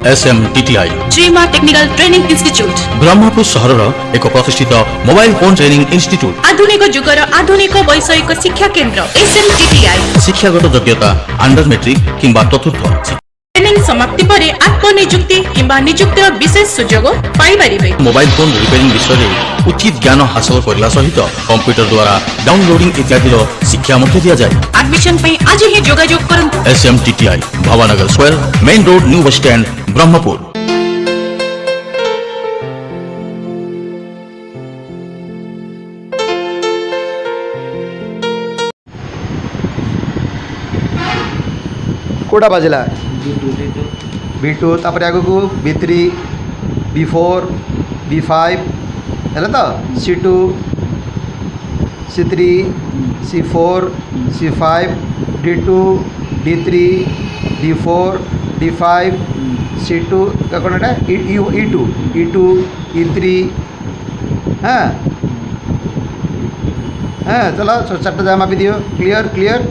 SMTTI Sreema technical training institute Brahmapur सहर एक प्रतिष्ठित मोबाइल फोन ट्रेनिंग इंस्टीट्यूट आधुनिक जुगर आधुनिक वैषयिक शिक्षा केंद्र SMTTI शिक्षागत योग्यता अंडर मेट्रिक किंबा चतुर्थ ट्रेनिंग समाप्ति पर आत्मनियुक्ति किंबा नियुक्तिर विशेष सुजोग पाइबारिबे। मोबाइल फोन रिपेयरिंग विषय में उचित ज्ञान हासिल करने सहित कंप्यूटर द्वारा डाउनलोडिंग इत्यादि शिक्षा दिया जाए। एडमिशन पे आज ही जोगाजोग करंतु। SMTTI Bhabanagar square main road new bus stand Brahmapur. कोटा बाजिला B2 तापर आगु को B3 B4 B5 है तो C2 C3 C4 C5 D2 D3 D4 D5 C2 क्या कौन है E2 E3 हाँ हाँ चलो चार्टा जहाँ मापी दियो क्लियर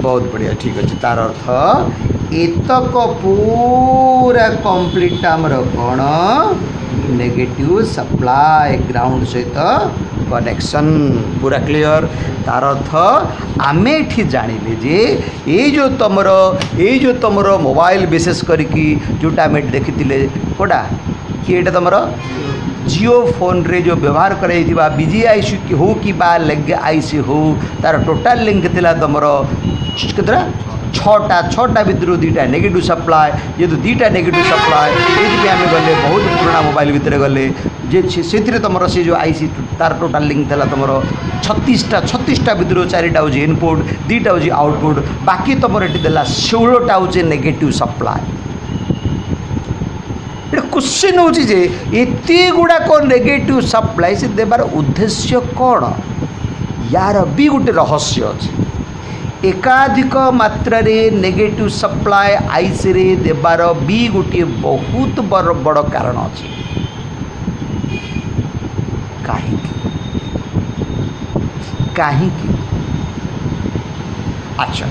बहुत बढ़िया ठीक अच्छे तार अर्थ एतक पूरा कंप्लीट आमर कौन नेगेटिव सप्लाई ग्राउंड सहित कनेक्शन पूरा क्लियर तार अर्थ आमे एठी जानिले जे ये जो तुमर मोबाइल विशेष करके जोटा आम देखी कोटा कि एटा तुमर जियो फोन रे जो व्यवहार कराइथिबा BGIC हो कि बा लेग आईसी हो तार टोटाल लिंक थिला तुमर केतरा छटा भितर दुईटा नेगेटिव सप्लाई जेहेतु दुईटा नेगेटिव सप्लाई ये आम गले बहुत पुराना मोबाइल भितर गले जे से तुम से जो आईसी तार टोटाल लिंक था तुम 36टा भितर 4टा हूँ इनपुट 2टा हूँ आउटपुट बाकी तुम ये 16टा हूँ नेगेटिव सप्लाई। क्वेश्चन हूँ जे एते गुड़ाक नेगेटिव सप्लाई से देवार उद्देश्य कौन यार भी गोटे रहस्य अच्छे एकाधिक मात्रा नेगेटिव सप्लाई आईसी रे देवार भी गोटे बहुत बड़ कारण अच्छे कहीं अच्छा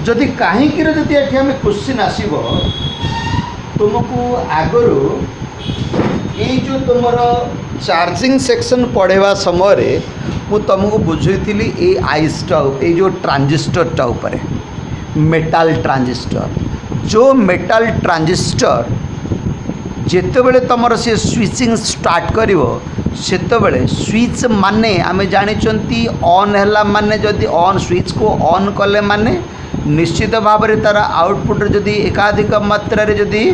जदि कहीं जदि आम क्वेश्चन आसब तुमको आगु ये जो तुम चार्जिंग सेक्शन पढ़ेवा समय मु तुमको बुझेली ये आइसटा ये जो ट्रांजिस्टरटा उपरे मेटाल ट्रांजिस्टर जो मेटाल ट्रांजिस्टर जितेबले तुम से स्विचिंग स्टार्ट करिवो सेतबले स्विच माने आमे जानिचंती ऑन हैला माने जदि ऑन स्विच को ऑन कले माने निश्चित भाव में तार आउटपुट जदि एकाधिक मात्रा रे जदि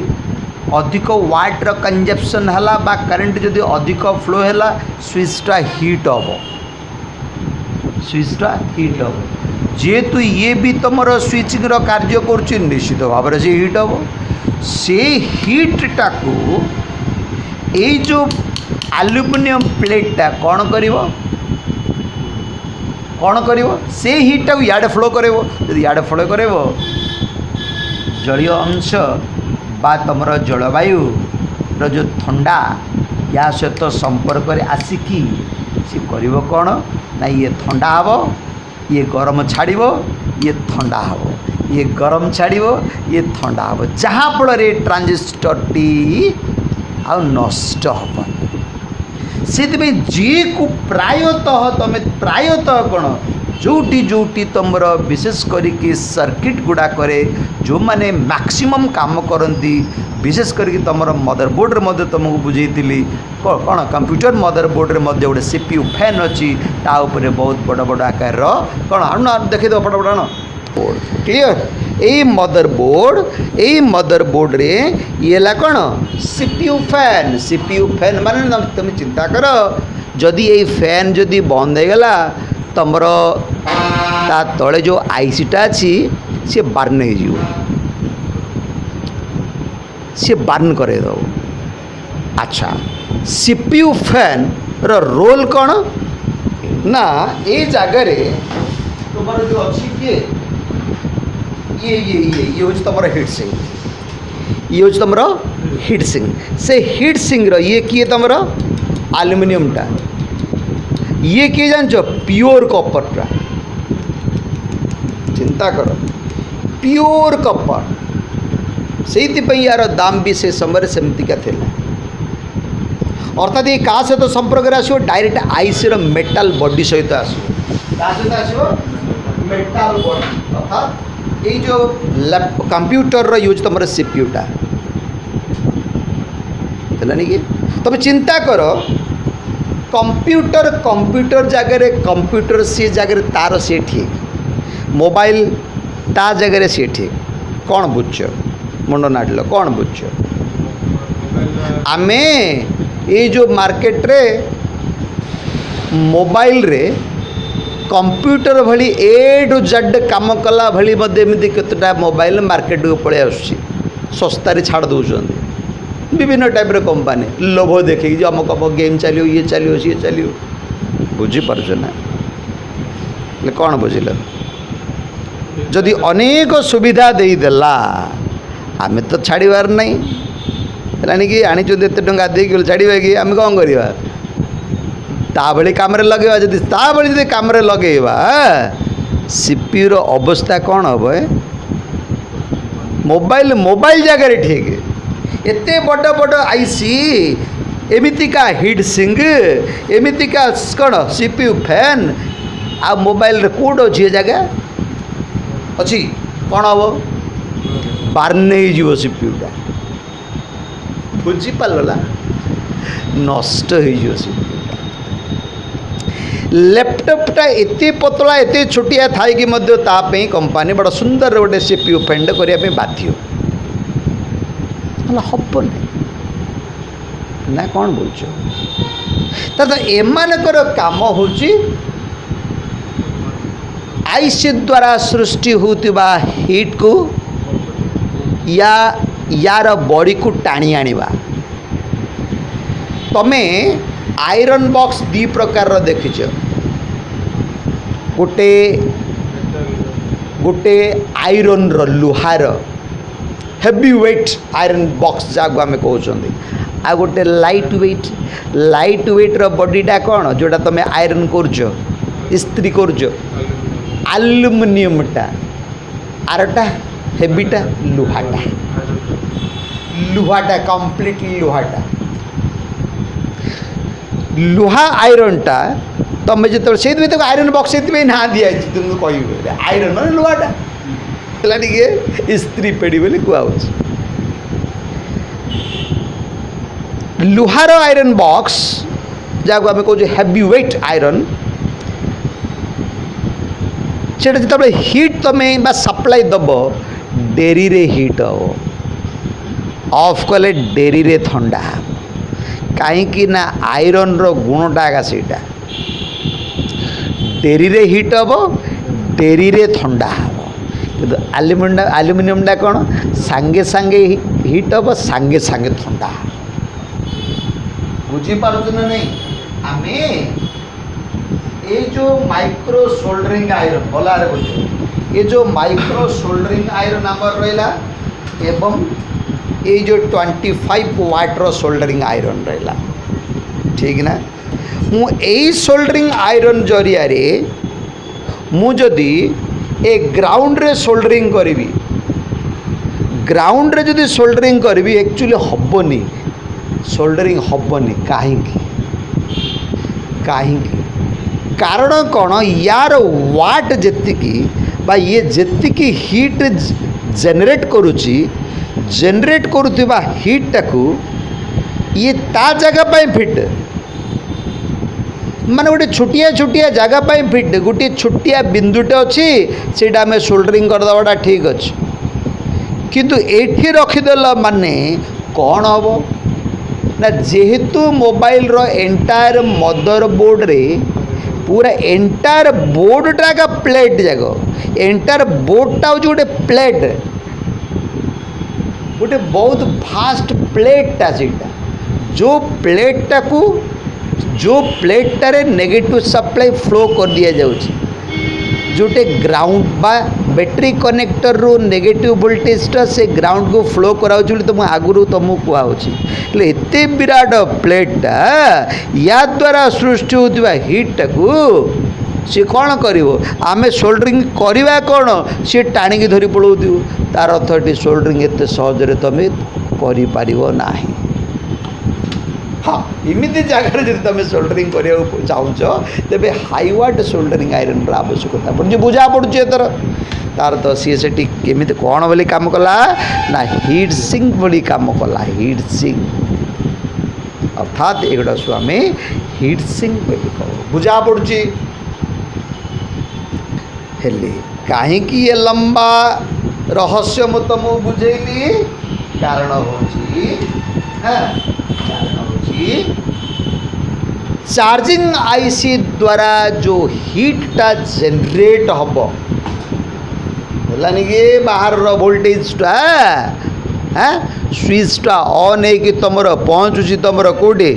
अधिक वाट रो कंजप्शन हैला बा करंट जदि अधिक फ्लो हैला स्विचटा हीट हम जेहेतु ये भी तुम स्विचिंग रो कार्य कर निश्चित भाव में से हीट हम से हीटा को ये जो एल्युमिनियम प्लेटा कौन कर से हीटा को याडे फ्लो कर याडे फ्लो कर जलीय अंश बा तुम जलवायु जो ठंडा या सहित संपर्क आसिकी सी कर कौन ना ये ठंडा हम ये गरम छाड़ ये ठंडा हम ये गरम छाड़ ये ठंडा हम जहाँ फल ट्रांजिस्टर टी आ नष्ट हम से जी को प्रायतः तुम प्रायतः कौन जोटी तुम विशेष करके सर्किट गुड़ाक जो मैंने मैक्सिमम काम करती विशेष करके तुम मदरबोर्ड रे तुमको बुझेली कौन कंप्यूटर मदरबोर्ड रे गोटे CPU फैन अच्छी ताऊपर बहुत बड़ आकार कौन आना देखी दो फटाफट आण क्लियर यही मदरबोर्ड रे ये कौन CPU फैन माने तुम चिंता कर जदि ये फैन जदि बंद हो गला तुमर ता तले जो आईसीटा अच्छी सी बार्न सी बार्न करे दो। अच्छा CPU फैन रो रोल कौन ना ये जगह तुम जो अच्छी ये हूँ तुम हिट सिंग ये हूँ तुम हिट सिंग से हिट सिंग ये किए तुम एल्युमिनियमटा ये किए जान प्योर कॉपरटा चिंता कर प्योर कपर से यार दाम भी से समय सेमतिका थिला अर्थात ये क्या सहित संपर्क आसो डायरेक्ट आईसी मेटाल बॉडी सहित आसो सहित आसो मेटाल बॉडी अर्थात ये जो कंप्यूटर यूज तुम सीपीयूटा है कि तुम चिंता कर कंप्यूटर जगह कंप्यूटर सी जगह तार सी ठीक मोबाइल ता जगह सी ठीक कौन बुझ मुंड नाड़ल कौन बुझ आमे ये जो मार्केट रे मोबाइल रे कंप्यूटर भली ए टू जेड काम कला भली एमती केतटा मोबाइल मार्केट को पड़े आसुची सस्तार छाड़ दौरान विभिन्न टाइप कंपानी लोभ देखिए जो अमुक अमुक गेम चलो ये चलो सी चलो बुझीपार ना कौन बुझल जदि अनेक सुविधा देदेला आम तो छाड़बार नहीं है कि आनी एत टाँग देगी छाड़ा कि आम कौन करवा ताभली कम लगे जदि ताभली कम लगेवा सीपीयू अवस्था कौन हम मोबाइल जगह ठीक एते बड़ बड़ आईसी एमितिका हीट सिंग एमितिका कौन सीपीयू फैन आ मोबाइल कौट अच्छी जगह अच्छी कौन हम बार्न हो सीपीयूटा बुझीपारा नष्ट हो सीपीयूटा लैपटॉपटा एते पतला एते छोटिया थाई कि तापी कंपानी बड़ा सुंदर गोटे सीपीयू फैंड करने बाध्य हम ना कौन बोलछ तो एमानकर काम हो आईसी द्वारा सृष्टि होता हीट को या यार बॉडी को टाणी आनिबा तमे आयरन बॉक्स दी प्रकार देखिछ गोटे गोटे आयरन लुहार हेवी वेट आयरन बॉक्स जहाँ आम कहते आ गोटे लाइट वेट बॉडीटा कौन जोटा तुम आयरन कर इस्त्री कर आलुमिनियमटा आरटा हेवीटा लुहाटा कंप्लीटली लुहा आयरनटा तुम जो से आयरन बॉक्स से ना दिखाई तुमको कह आयरन मान लुहाटा है स्त्री पेढ़ी बोली कहु लुहार आयरन बॉक्स जहाँ आम कह हेवी वेट आयरन से जो हिट तुम्हें सप्लाई दब डेरी रे हिट हम ऑफ कले डेरी रे ठंडा कहीं ना आयरन रो गुणटा आगा सेटा डेरी रे हिट हम डेरी रे ठंडा हम कि आलुमिनियमटा कौन सांगे सांगे हिट हम सांगे सांगे ठंडा बुझीपार ना नहीं आम ये जो माइक्रो सोल्डरिंग आयरन भलारे बुझ ये जो माइक्रो सोल्डरिंग आयरन आमर रहा एवं ये जो 25 वाट सोल्डरिंग आयरन रहा ठीक ना मु यही सोल्डरिंग आयरन जरिया रे मु जदि ए ग्राउंड रे सोल्डरिंग करी ग्राउंड रे जदि सोल्डरिंग करी एक्चुअली हबनी सोल्डरिंग हबनी कहीं कारण कौन यार वाट जेतिकी बा ये जेतिकी हीट जेनरेट करुची जेनरेट करुवा हीट टाकू ये ता जगह पाई फिट माने गोटे छोटिया छोटिया जगह पाई फिट गोटे छोटिया बिंदुटे अच्छी से आम सोल्डरिंग करदेवाटा ठीक अच्छे किंतु एठी रखिदेल माने कौन हम ना जेहेतु मोबाइल रो एंटायर मदर बोर्ड रे पूरा एंटायर बोर्डटा का प्लेट जगह एंटायर बोर्डटा हूँ गोटे प्लेट गोटे बहुत फास्ट प्लेटा सेटा जो प्लेटा को जो प्लेटारे नेगेटिव सप्लाई फ्लो कर दिया जाउछि जोटे ग्राउंड बा बैटरी कनेक्टर रो नेगेटिव वोल्टेजटा से ग्राउंड को फ्लो कराउछि बोली तुम आगुरु तुमको कहउछि ले एते विराट प्लेटा या द्वारा सृष्टि होतिबा हीट को सी कौन कर आम सोल्डरिंग करवा कौन सी टाणिकी धरी पलाऊ तार अर्थ ये सोल्डरिंग एत सहजरे तुम कर हाँ इमिति जगह जब तुम सोल्डरिंग करने चाहो तेरे हाईवाट सोल्डरिंग आयरन आवश्यकता पड़े बुझा पड़ुची एथर तार तो सी से केमी कौन बोली काम कला ना हिट सिंग बोली काम कला हिट सिंग अर्थात एगुड़ा सब आम हिट सिंग बोली कहू बुझा पड़ुची हेले कहीं ये लंबा रहस्य मु तुमको बुझेली कारण चार्जिंग आईसी द्वारा जो हीटा जनरेट हम है कि बाहर वोल्टेजटा हाँ स्विचटा ऑन है तुम पहुँचुची तुम कौटे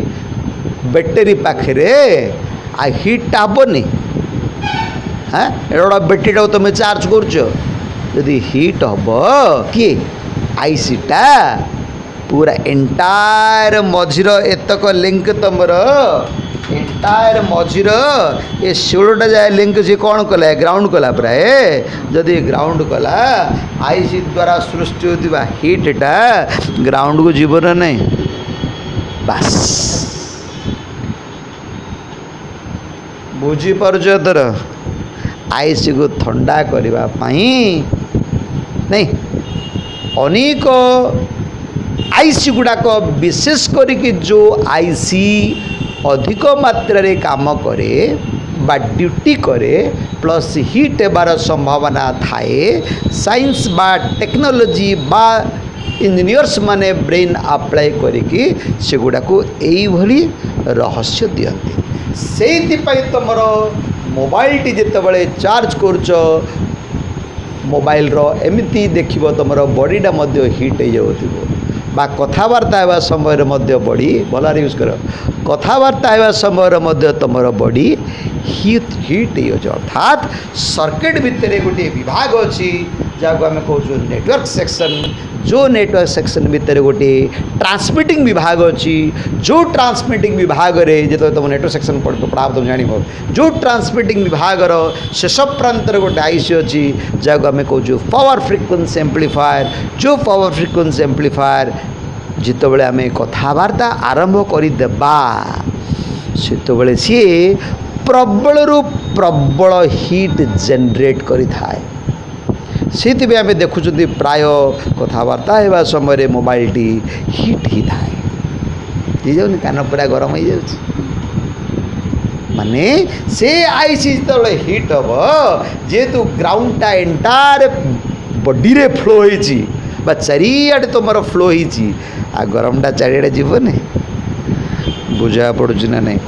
बैटेरी पाखे आ हिटा हेनी हाँ एटा बैटेरी तुम चार्ज करी हिट हम किए आईसीटा पूरा एंटायर मझीर एतक लिंक तुम एंटायर मझीर ये शिवटा जाए लिंक सी कौन कला ग्राउंड कला प्राय जदि ग्राउंड कला आईसी द्वारा सृष्टि होता हिटटा ग्राउंड को जीवन नहीं बास बुझीपार तर आईसी को ठंडा करने नहीं अनेक आईसी गुड़ाक विशेष करिक जो आईसी अधिक मात्रा रे काम करे बा ड्यूटी करे प्लस हिट हेबार संभावना थाए साइंस बा टेक्नोलॉजी बा इंजीनियर्स माने ब्रेन अप्लाई करिकी से गुड़ाक यही रहस्य दियंती से तुमर मोबाइल टी जितेबाला चार्ज करुच मोबाइल रो एमिति देखिबो तुमर बॉडीटा मध्य हिट हो जाउथिबो बा कथबार्ता होगा समय बॉडी भल यूज कर कथबार्ता होगा समय तुम बॉडी हिट हिट हो अर्थात सर्किट भितर गोटे विभाग अच्छी जहाँ आम कहूँ नेटवर्क सेक्शन जो नेटवर्क सेक्शन भितर गोटे ट्रांसमिटिंग विभाग अच्छी जो ट्रांसमिटिंग विभाग रे जो तुम नेटवर्क सेक्शन पढ़ा तुम जान जो ट्रांसमिटिंग विभाग शेष प्रांत गोटे आईसी अच्छी जहाँ आम कहूँ पावर फ्रिक्वेंसी एम्प्लीफायर जो पावर फ्रिक्वेंसी एम्प्लीफायर जितेबाला आम कथबार्ता आरंभ करदेबा से सी प्रबल प्रबल हिट जनरेट करें से आम देखुं प्राय कथबार्ता होगा समय मोबाइल टी हिट ही थाए जाऊनि कान पूरा गरम हो जाए माने से आईसी जो हिट हम जेहेतु ग्राउंडटा एंटायर बॉडी रे फ्लो होती चारिआडे तुम फ्लो होती आ गरमटा चारिआडे जीवन बुझा पड़ुची ना नहीं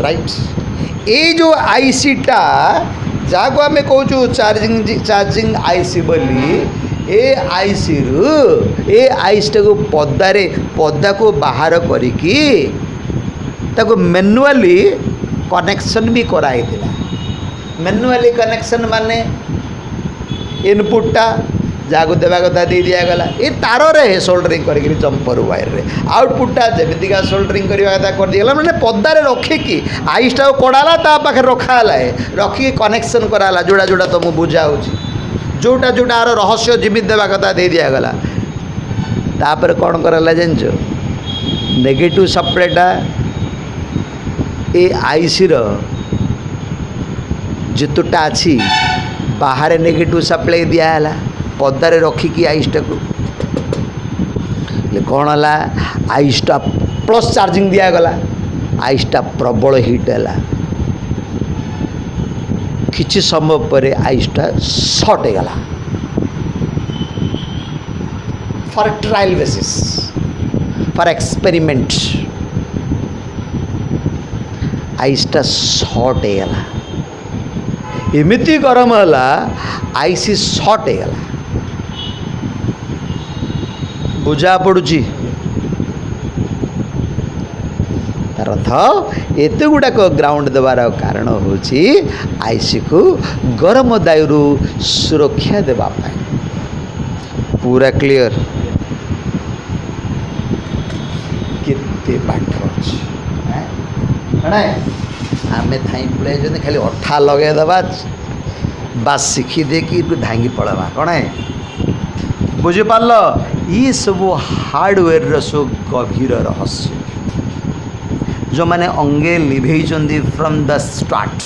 राइट ये जो आईसीटा जहाँ को आम कहूँ चार्जिंग आईसी बोली ए आईसी रु ए आईसीटा को पदा को बाहर करिकी ताको मैनुअली कनेक्शन भी कराई मैनुअली कनेक्शन माने इनपुटटा जहाँ को देवा कथा दे दिगला ये तार रे सोल्डरिंग कर जंपर वायर रे आउटपुटटा जमीका सोल्डरिंग करवा कथा कर दिगला मैंने पदारे रखिकी आईसटा कड़ाला ता पाखे रखाला रखिकी कनेक्शन कराला जोड़ा जोड़ा तुमको बुझा जोटा जोटा आर रहस्य जिमित देवा कथा दे दिगला तापर कौन कराला जानच नेगेटिव सप्लाईटा ए आईसी रो जितुटा अच्छी बाहर नेगेटिव सप्लाई दियाला पदारे रखिकी आईसटा को कौन है आईसटा प्लस चार्जिंग दिगला आईसटा प्रबल हिट है किछि समय पर आईसटा शॉर्ट होगला for trial basis for experiment आईसटा शॉर्ट होगला एमिति गरम है आईसी शॉर्ट होगला बुझा पड़ुची तार अर्थ एत गुड़ाक ग्राउंड देवार कारण हूँ आईसी को गरम दायु सुरक्षा देवाई पूरा क्लियर केते पाठ आमे धाई पड़े खाली अठा लगेदेवा बास शिखी देकी धांगी पड़ेवा कौन है बुझिपार ये सब हार्डवेयर सब गभीर रहस्य जो मैंने अंगे लिभे from the start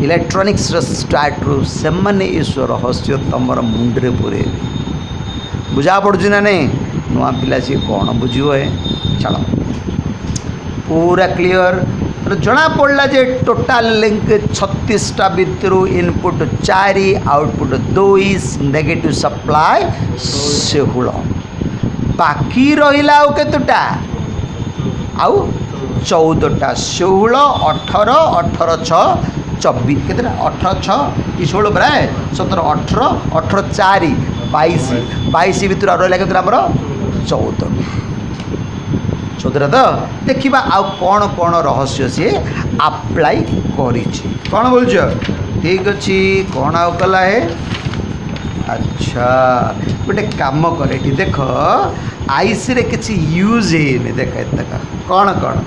electronics start रू से मैंने इस रहस्य तुम मुंडे पूरे बुझा पड़ू ना नहीं नुआ पिला सी कौन बुझे चलो पूरा क्लियर जना पड़ा जे टोटाल लिंक 36टा भितर इनपुट 4 आउटपुट 2 नेगेटिव सप्लाई 16 बाकी रहा आउ केतुटा आउ 14टा 16 18 18 6 24 केतटा 18 6 16 प्राय 17 18 18 4 22 22 भितर रहा केतटा 14 चौधरा तो देखा आउ कौन कौन रहस्य सी अप्लाई करी कौन बोल ठीक अच्छे कौन आउ कला है अच्छा गोटे कम कर देख आईसी रे किसी यूज है देख तक कौन कौन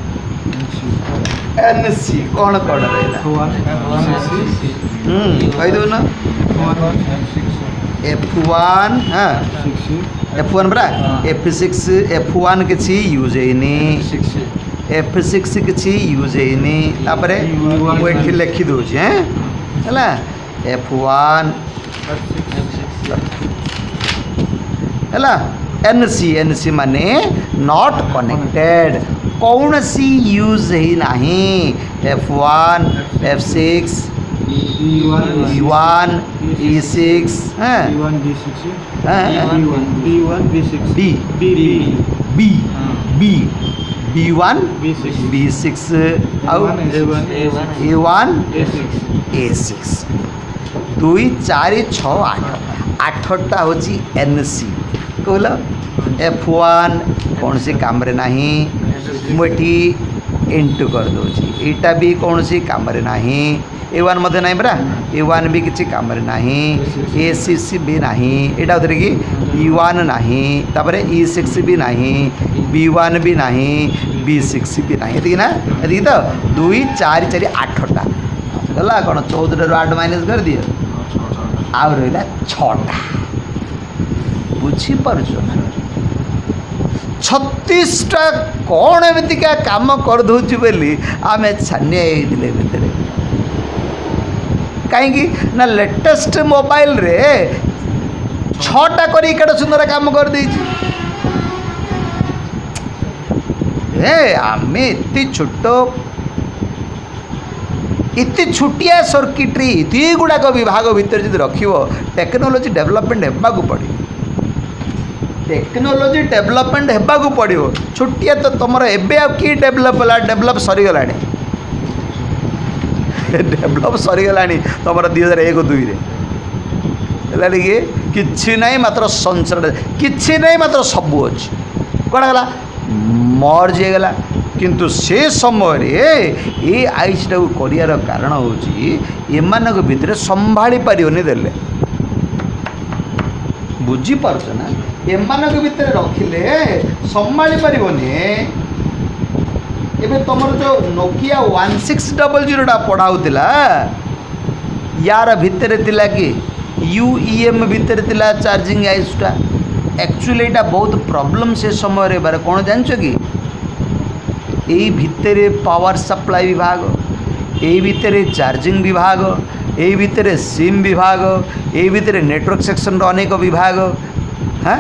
एनसी कौन कौन कहीदेव ना F1 हाँ F1 बरा F6 F1 किसी यूज है F6 किसी यूज है तापर मुझे लिखी दूसरी है F1 है एनसी माने नॉट कनेक्टेड कौन सी यूज ही नहीं F1 F6 E1 E6 B1 B6 B1 B6 B B B B1 B6 A1 A6 2 4 6 8 8टा हूँ एनसी कहल F1 कौन सी काम रे नहीं मुझे इंटू कर दूची एटा भी कौन सी काम रे नहीं A1 मध्य नहीं बरा A1 भी किसी काम रे नहीं A6 भी नहीं एटा उधर की E1 नहीं तापर E6 भी नहीं B1 भी नहीं B6 भी नहीं ये ना ये तो 2 4 4 8टा गला कौन 14 रू 8 माइनस कर दिए आउ रहा 6टा बुझीपार 36टा कौन एमतिका काम कर दूची बोली आम छानिया भितर कहीं ना लेटेस्ट मोबाइल रे 6टा करी केड़े सुंदर काम कर देछि आमे इतनी छुटिया सर्किट्री ये गुड़ाक विभाग भितर जो रखियो टेक्नोलोजी डेवलपमेंट हेबाकू पड़ो टेक्नोलोजी डेवलपमेंट हेबाकू पड़ो छुटिया तो तुम एबे आ कि डेवलप है डेवलप सरीगला डेवलप सरीगला तुम 2001-2 कि ना मात्र संसार कि ना मात्र सबू अच्छे कौन गला मर्ज होगला किंतु से समय ये आईसीटा कर कारण हूँ भितर संभाली पारनी देले बुझीपार ना एमान भितर रखिले संभाली पारनी एवं तुम जो नोकिया 1600 पढ़ाऊला यार भितर थिला कि UEM भितर थिला चार्जिंग आइसटा एक्चुअली यहाँ बहुत प्रॉब्लम से समय बारे कौन जान कि यही भितर पावर सप्लाई विभाग यही भितर चार्जिंग विभाग यही भितर सिम विभाग यही भितर नेटवर्क सेक्शन अनेक विभाग हाँ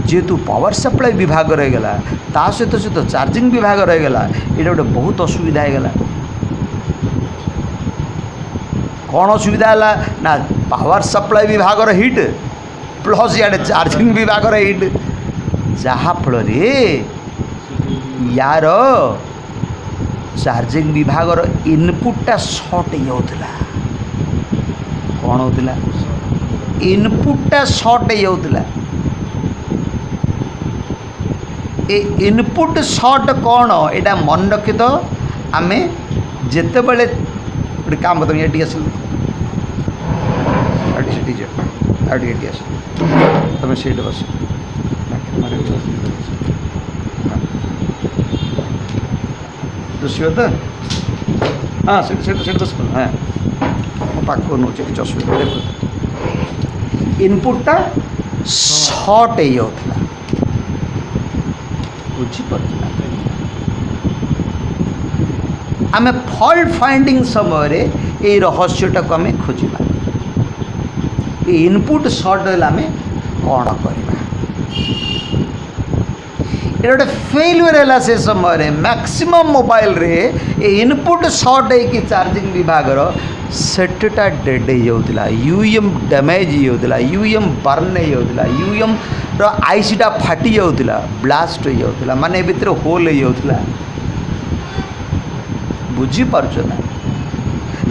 जेहेतु पावर सप्लाई विभाग रहीगला ता सहित सहित चार्जिंग विभाग रहीगला ये गोटे बहुत असुविधा होगा कौन असुविधा है ना पावर सप्लाई विभाग हिट प्लस इे चार्जिंग विभाग हिट जहाँफल यार चार्जिंग विभाग इनपुटा सर्ट होता कौन होता इनपुटा सर्ट होता ए इनपुट सर्ट कौन यहाँ मन रखी तो आम जिते बड़े गोटे काम करते ये आस तुम सीट बस तो हाँ से तो सुन हाँ मो पाक नौचे कि असुविधा देख इनपुटा शॉर्ट होता बुझीपार आम फल्ट फाइंडिंग समय ये रहस्यटा को आम खोजा इनपुट सर्ट आम कौन करवा ये गोटे फेल्युअर है से समय मैक्सिमम मोबाइल रे ये इनपुट सर्ट है चार्जिंग विभाग सेटा डेड होता यूएम डैमेज होता यूएम बर्न होता यूएम आईसीटा फाटी जाता ब्लास्ट होता माने भितर होल होता बुझीपार ना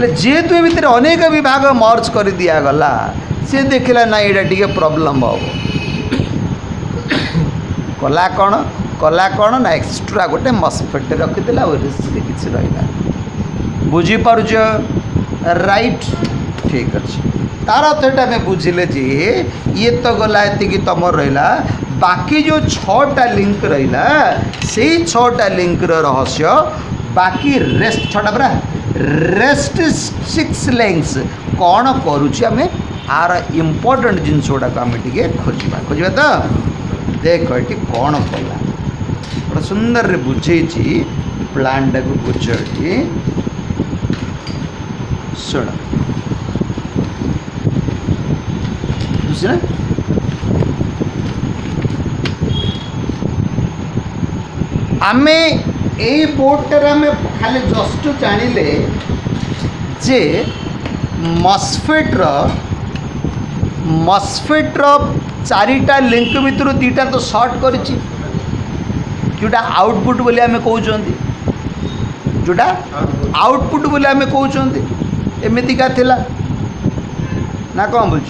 जेहेतु ये भितर अनेक विभाग मर्ज कर दिगला सी देखला ना यहाँ टे प्रोब्लेम हम कला कौन ना एक्सट्रा गोटे मस्फेट रखीदेला रिस्क किसी रहा बुझीपार राइट ठीक अच्छे तार अर्थटा आम बुझिले जे ये तो गला ये तुम रहा बाकी जो 6टा लिंक रहा से 6टा लिंक रहस्य बाकी रेस्ट 6टा परा रेस्ट 6 लिंक्स कौन करुच्ची आम आर इम्पोर्टेंट जिनस गुड़ाक आम टे खोजा तो देख ये कौन कला बड़ा सुंदर रे बुझे प्लान टाक बुझ शुण बुझना आमे यही बोर्डटार आम खाली जस्ट जानिले जे मस्फेट्र 4टा लिंक भितर 2टा तो सर्ट करिछि जोटा आउटपुट बोली आम कहते जोटा आउटपुट बोली आम कहते एमतीका थिला ना कौन बुझ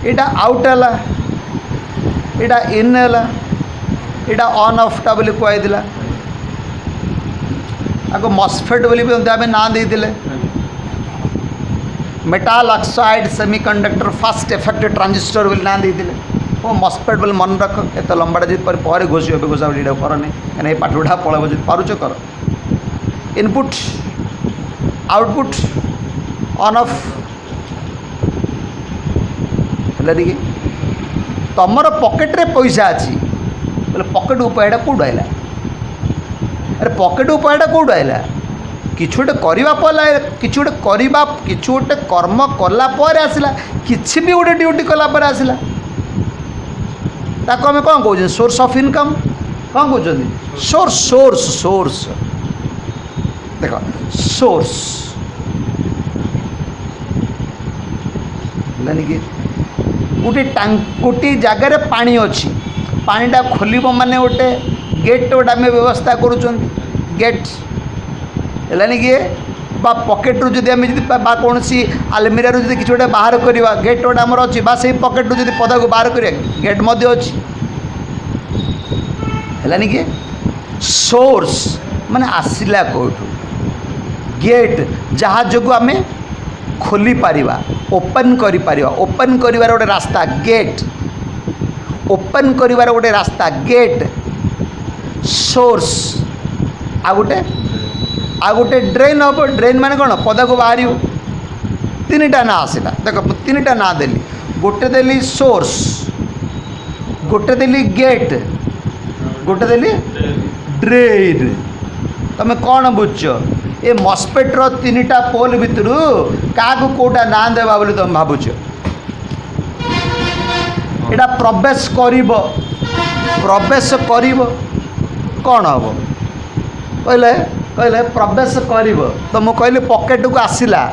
यहाँ आउट है यहाँ इन है यहाँ ऑन ऑफटा बोली कहला आगे मस्फेट बोली भी आम ना देते metal oxide semiconductor fast effect transistor बोली ना देते वो मस्फेट बोली मन रख एत लंबाटा जी पर घोष घोषा बोली कर नहीं कहीं पाठ उठा पलैब जी पारुच कर इनपुट आउटपुट ऑन ऑफ है तुमर पॉकेट रे पैसा अच्छी बोले पॉकेट उपायटा कौट आइला अरे पॉकेट उपायटा कौट आइला कि गोटे कर्म कलापर आसला किसी भी गोटे ड्यूटी कलापर आसला ताको आम कौन कौन सोर्स ऑफ इनकम कौन कहते सोर्स देख सोर्स कि गोटे जगार पानी अच्छी पानीटा खोल माने गोटे गेट गोटे आम व्यवस्था करुँच गेट है कि पॉकेट रू जब कौन सी आलमीरा रू किसी गोटे बाहर करवा गेट गोटे आमर अच्छी से पॉकेट रू जब पदा को बाहर करा गेट अच्छी है कि सोर्स माने आसला कौटू गेट जहाँ जो आम खोली पारिबा ओपन करि पारिबा ओपन करिवार गोटे रास्ता गेट ओपन करिवार गोटे रास्ता गेट सोर्स आ गोटे ड्रेन हम ड्रेन माने कौन पदा को बाहर 3टा ना आसला देख 3टा ना देली गोटे देली सोर्स गोटे देली गेट गोटे देली ड्रेन तुम कौन बुझ ए मस्फेट्र 3टा पोल भितर क्या कौटा ना देवा बोली तुम भावुच यहाँ प्रवेश कर कौन हम कहले कहले प्रवेश कर तो मुझे कहली पॉकेट को आसला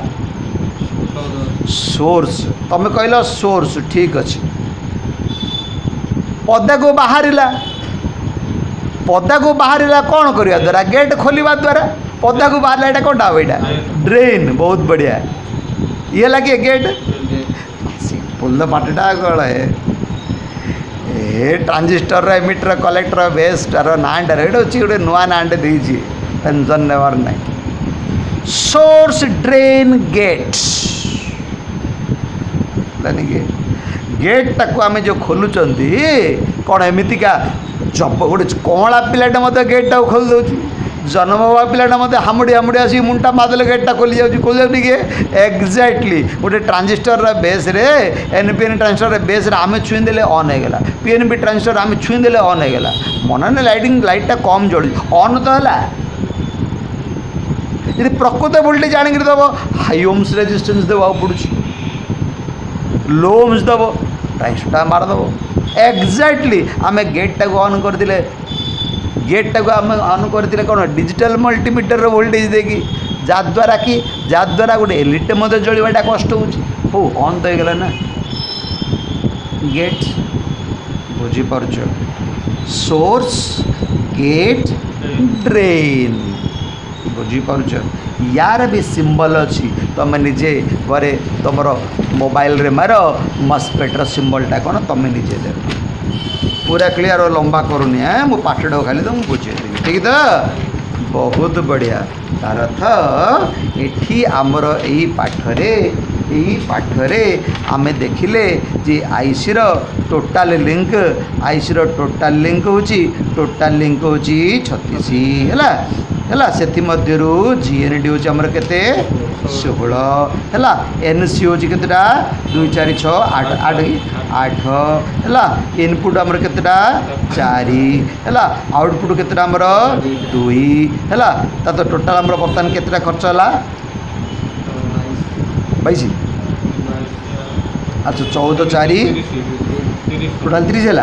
सोर्स तुम कहल सोर्स ठीक अच्छे पदा को बाहर कौन करवा द्वारा गेट खोलवा द्वारा पदा को बाहर यहाँ कौटा हम यहाँ ड्रेन बहुत बढ़िया ये लगे गेट सिंपल पाठटा कौन ए ट्रांजिस्टर एमिटर कलेक्टर बेस्टर नाटा ये गोटे नुआ नाटे देती टेंशन नेबार ना सोर्स ड्रेन गेट गेट टाक आम जो खोलुंट कौन एमतीका जब गोटे कमला पिलाटे मत गेट टाक खोल दे जन्म हवा पिलाटा मत हामुड़ी हामुड़ी आसी मुंटा मादले गेटा खोली जाऊँ टे एक्जाक्टली गोटे ट्रांजिस्टर बेस रे एनपीएन ट्रांजिस्टर बेस रे आम छुईदे ऑन होगा पीएनपी ट्रांजिस्टर आम छुईदे ऑन होगा मन ना लाइटा कम जलू ऑन तो है यदि प्रकृत वोल्टेज आणिक देव हाई ओम्स रेजिस्टेंस देवा पड़ू लो ओम्स देव ट्रांजिस्टर मारदेव एक्जाक्टली आम गेटा को ऑन करदे गेटा को आम ऑन करते कौन डिजिटल मल्टीमीटर वोल्टेज देखी जद्वारा कि जद्वारा गोटे एलईडी मत जलवाटा कष्ट हो ऑन तो होगा ना गेट बुझीपार सोर्स गेट ड्रेन बुझीपार यार भी सिंबल अच्छी तुम निजे घरे तुम मोबाइल रे मार मस्पेटर सिंबलटा कौन तुम निजे दे पूरा क्लियर और लंबा करूनी है मो पाठटा खाली तो मुझे बुझेदेवी ठीक तो बहुत बढ़िया तार अर्थ एठी आमर यही पाठरे आमे देखिले जे आईसी रो टोटाल लिंक होची 36 हैला सेति मध्यरु जीएनडी होची हमर केते 16 हैला एनसी होची केतेटा 2 4 6 8 8 हैला इनपुट हमर केतेटा 4 हैला आउटपुट केतेटा हमर 2 हैला ता तो टोटाल हमर बर्तमान केतेटा खर्च होला 22 अच्छा 14 4 टोटाल 30 है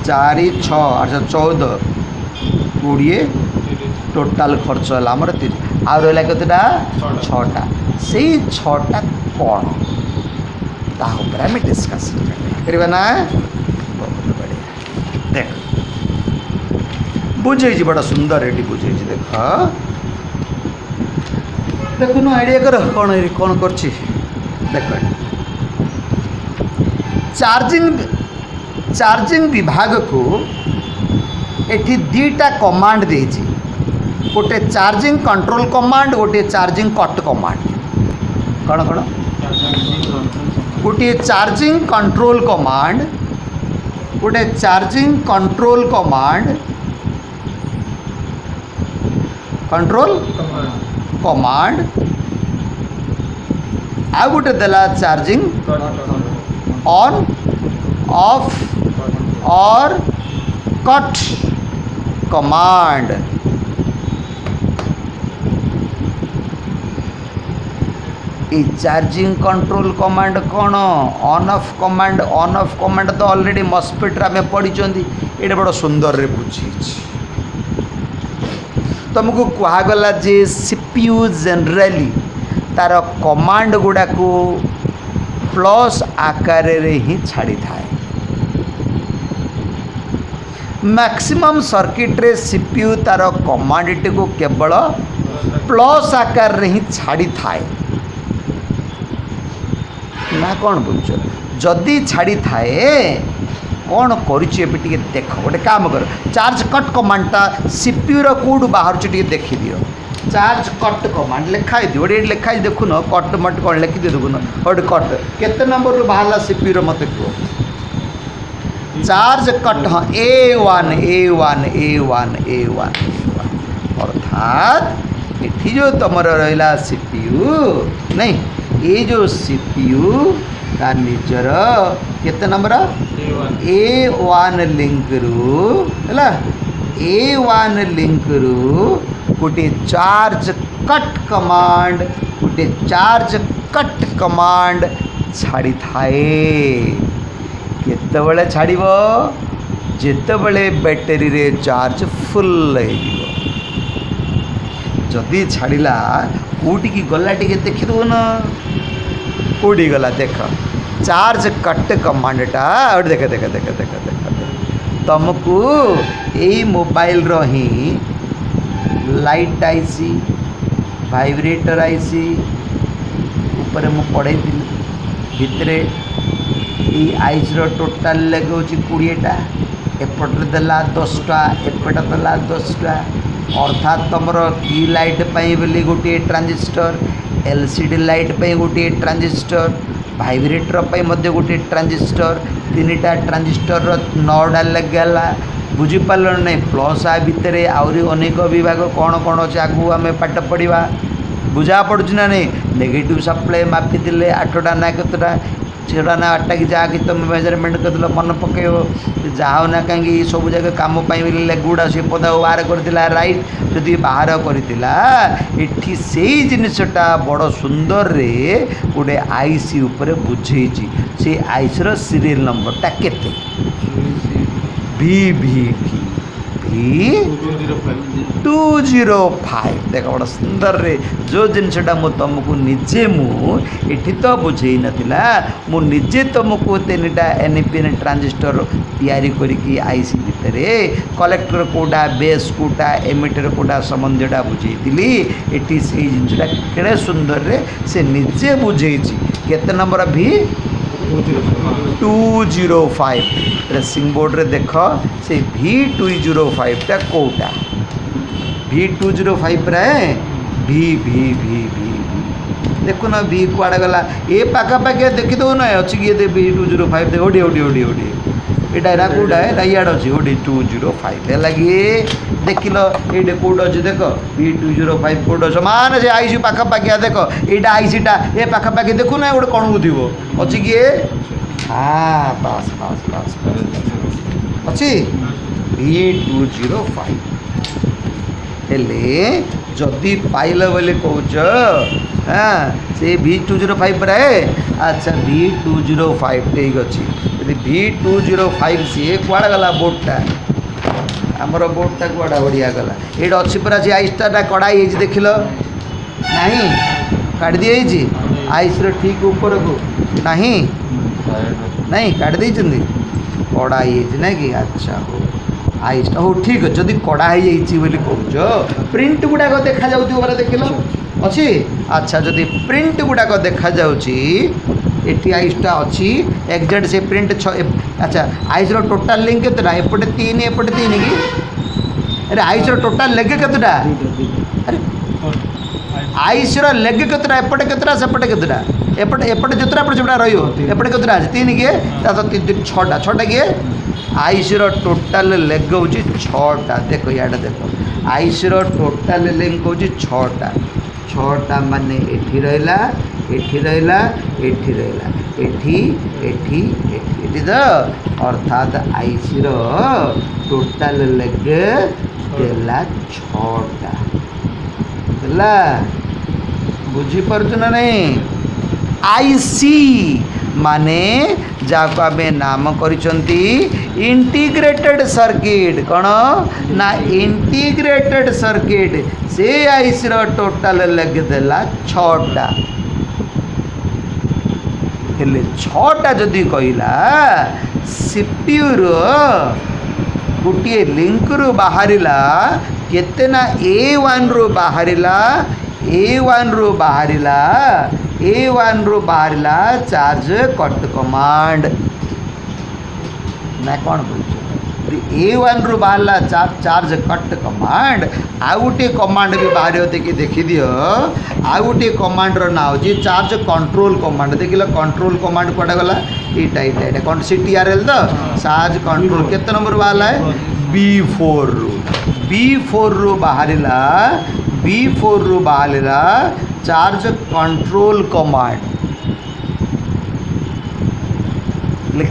4 6 अच्छा 14 20 टोटाल खर्च है आमर 30 आ रहा केतेटा 6टा से 6टा कौन तापर आम डिस्कस करवा ना बहुत बढ़िया देख बुझे बड़ा सुंदर ये बुझे देख देखुन आइडिया कर कौन कौन कर देख चार्जिंग विभाग को एठी दीटा कमांड देछि गोटे चार्जिंग कंट्रोल कमांड गोटे चार्जिंग कट कमांड कौन कौन गोटे चार्जिंग कंट्रोल कमांड गोटे चार्जिंग कंट्रोल कमांड आ गोटे देला चार्जिंग ऑन ऑफ और कट कमांड ये चार्जिंग कंट्रोल कमांड कौन ऑन ऑफ कमांड तो ऑलरेडी मस्फेट में पढ़ी ये बड़ा सुंदर रे बुझी तुमको कहगला जे सीपीयू जनरली तार कमांड गुड़ा को प्लस आकार रे ही छाड़ी थाए मैक्सिमम सर्किट रे सीपीयू तार कमांड टी को केवल प्लस आकार रे ही छाड़ी थाए ना कौन बुझ जदि छाड़ी थाए कौन करुचे देख गोटे काम कर चार्ज कट कमांडटा सीपीयू रो कोड बाहर टी देखी दियो चार्ज कट कमांड लिखाई दियो गोटे लिखाई देखुन कट मट कौन लिखी दियो देखुन गोटे कट केते नंबर रू बाहरला सीपीयू रो मत कह चार्ज कट हाँ A1 अर्थात ये जो तुम रहा सीपीयू नहीं ये जो सीपीयू का निजर केते नंबर A1 लिंक रू है A1 लिंक रू गोटे चार्ज कट कमांड छाड़ी थाए केतबले छाड़िब जेतबले बैटेरी रे चार्ज फुल जदि छाड़िला कोटी की गला टी देखिदेव न कोटी गला देख चार्ज कट कमांडटा देख देख देख देख देख तुमको यही मोबाइल रो ही लाइट आईसी वाइब्रेटर आईसी ऊपर मु पढ़े भितरे ये आईसी रो टोटाल लगे 20टा एपटे देला 10टा एपटे देला 10टा अर्थात तुमर की लाइट पाई बोली गोटे ट्रांजिस्टर एलसीडी लाइट पाई गोटे ट्रांजिस्टर वाइब्रेटर पाई मध्य गोटे ट्रांजिस्टर 3टा ट्रांजिस्टर 9टा लगेगा बुझीपार नहीं प्लस आ भितर आहरी अनेक विभाग कौन कौन अच्छे आगू आम पाठ पढ़ा बुझा पड़ू ना नहीं नेगेटिव सप्लाई मापी दे 8टा ना कतटा 6टा ना 8टा कि जहाँ कि तुम मेजरमेंट कर मन पकड़ जाओ ना कहीं सब जगह कम लेगुड़ा से पदा बाहर करथिला राइट जदि बाहर करथिला एठी से जिनसटा बड़ सुंदर रे गोटे आईसी ऊपर बुझेछि से आईसी रो सीरियल नंबर टा केते VVV 205 देख बड़ा सुंदर रे जो जिनसटा मु तुमको निजे मुझे तो बुझे नाला मु निजे तुमको 3टा NPN ट्रांजिस्टर तैयारी करिकी आईसी भितर कलेक्टर कोटा बेस कोटा एमिटर कोटा संबंधटा बुझेली एटी से जिनसटा केड़े सुंदर रे से निजे बुझे केते नंबर भी 205 ट्रेसिंग बोर्ड रे देख से V205 टा कोटा V205 रे V देखो ना V कुआड़े गला ए पाखा पाखे देखी दो ना अच्छी किए V205 दे ओडी ओडी ओडी ओडी एटा एरा कोडा है याड अछि ओडी 205 है लगी देखिलो एडे कोड अछि देखो V205 कोड समान से आईसी पाखा पाखे देखो एटा आईसी टा ए पाखा पाखे देखो ना ओडे कोन बुथिबो अछि किए हां बस बस बस अछि V205 हेले जदि पाइल बोले कौच हाँ से V205 रे अच्छा V205 ठीक अच्छी यदि V205 सी कुआड़ा गला बोर्डटा आमर बोर्डटा कुआड़ा बढ़िया गला ये अच्छी पूरा से आईसटा कड़ाई देख लो नहीं काट दी आईस ठीक ऊपर को नहीं नहीं काट दी कड़ाई ना कि अच्छा हो आईसटा हो ठीक अच्छे जदि कड़ा बोली कौच प्रिंट गुड़ाक देखा जाऊे देख लो अच्छी अच्छा जदि प्रिंट गुड़ाक देखा जाठी आईसटा अच्छी एक्जाक्ट से प्रिंट अच्छा आईस टोटाल लिंक केतटा एपटे 3 एपटे 3 कि अरे आईस टोटाल लेग केतटा अरे आईस लेग केतटा एपटे केतटा सेपटे केतटा एपटे एपटे जोतरा एपटे सेपटा रहियो एपटे केतटा अछि 3 किए ता तो 6टा 6टा किए आईस टोटाल लेग हूँ 6टा देख याडा देख आईस टोटाल लेग हूँ 6टा 6टा माने एठी रहिला एठी रहिला एठी रहिला एठी एठी एठी एठी तो अर्थात आईस टोटाल लेग देला 6टा देला बुझी पारछु ना नहीं आईसी माने जाको आम नाम करिसंती इंटीग्रेटेड सर्किट कौन ना इंटीग्रेटेड सर्किट से आईस टोटाल लेग देला 6टा हेले 6टा जदि कहला सीपीयू रो गोटे लिंक रु बाहरिला केते ना A1 रु बाहरिला A1 रु बाहरिला A1 रु बाहरिला चार्ज कट कमांड ना कौन बोल A1 रु बाहरला चार्ज कट कमांड आउ गोटे कमांड भी बाहर देखी देखी दियो आउ गोटे कमांड रो नाम जी चार्ज कंट्रोल कमांड देखिल कंट्रोल कमांड कौटा गला ये कौन CTRL तो चार्ज कंट्रोल केते नंबर बाहरला है B4 रु बाहरिला B4 रु बाहरिला चार्ज कंट्रोल कमांड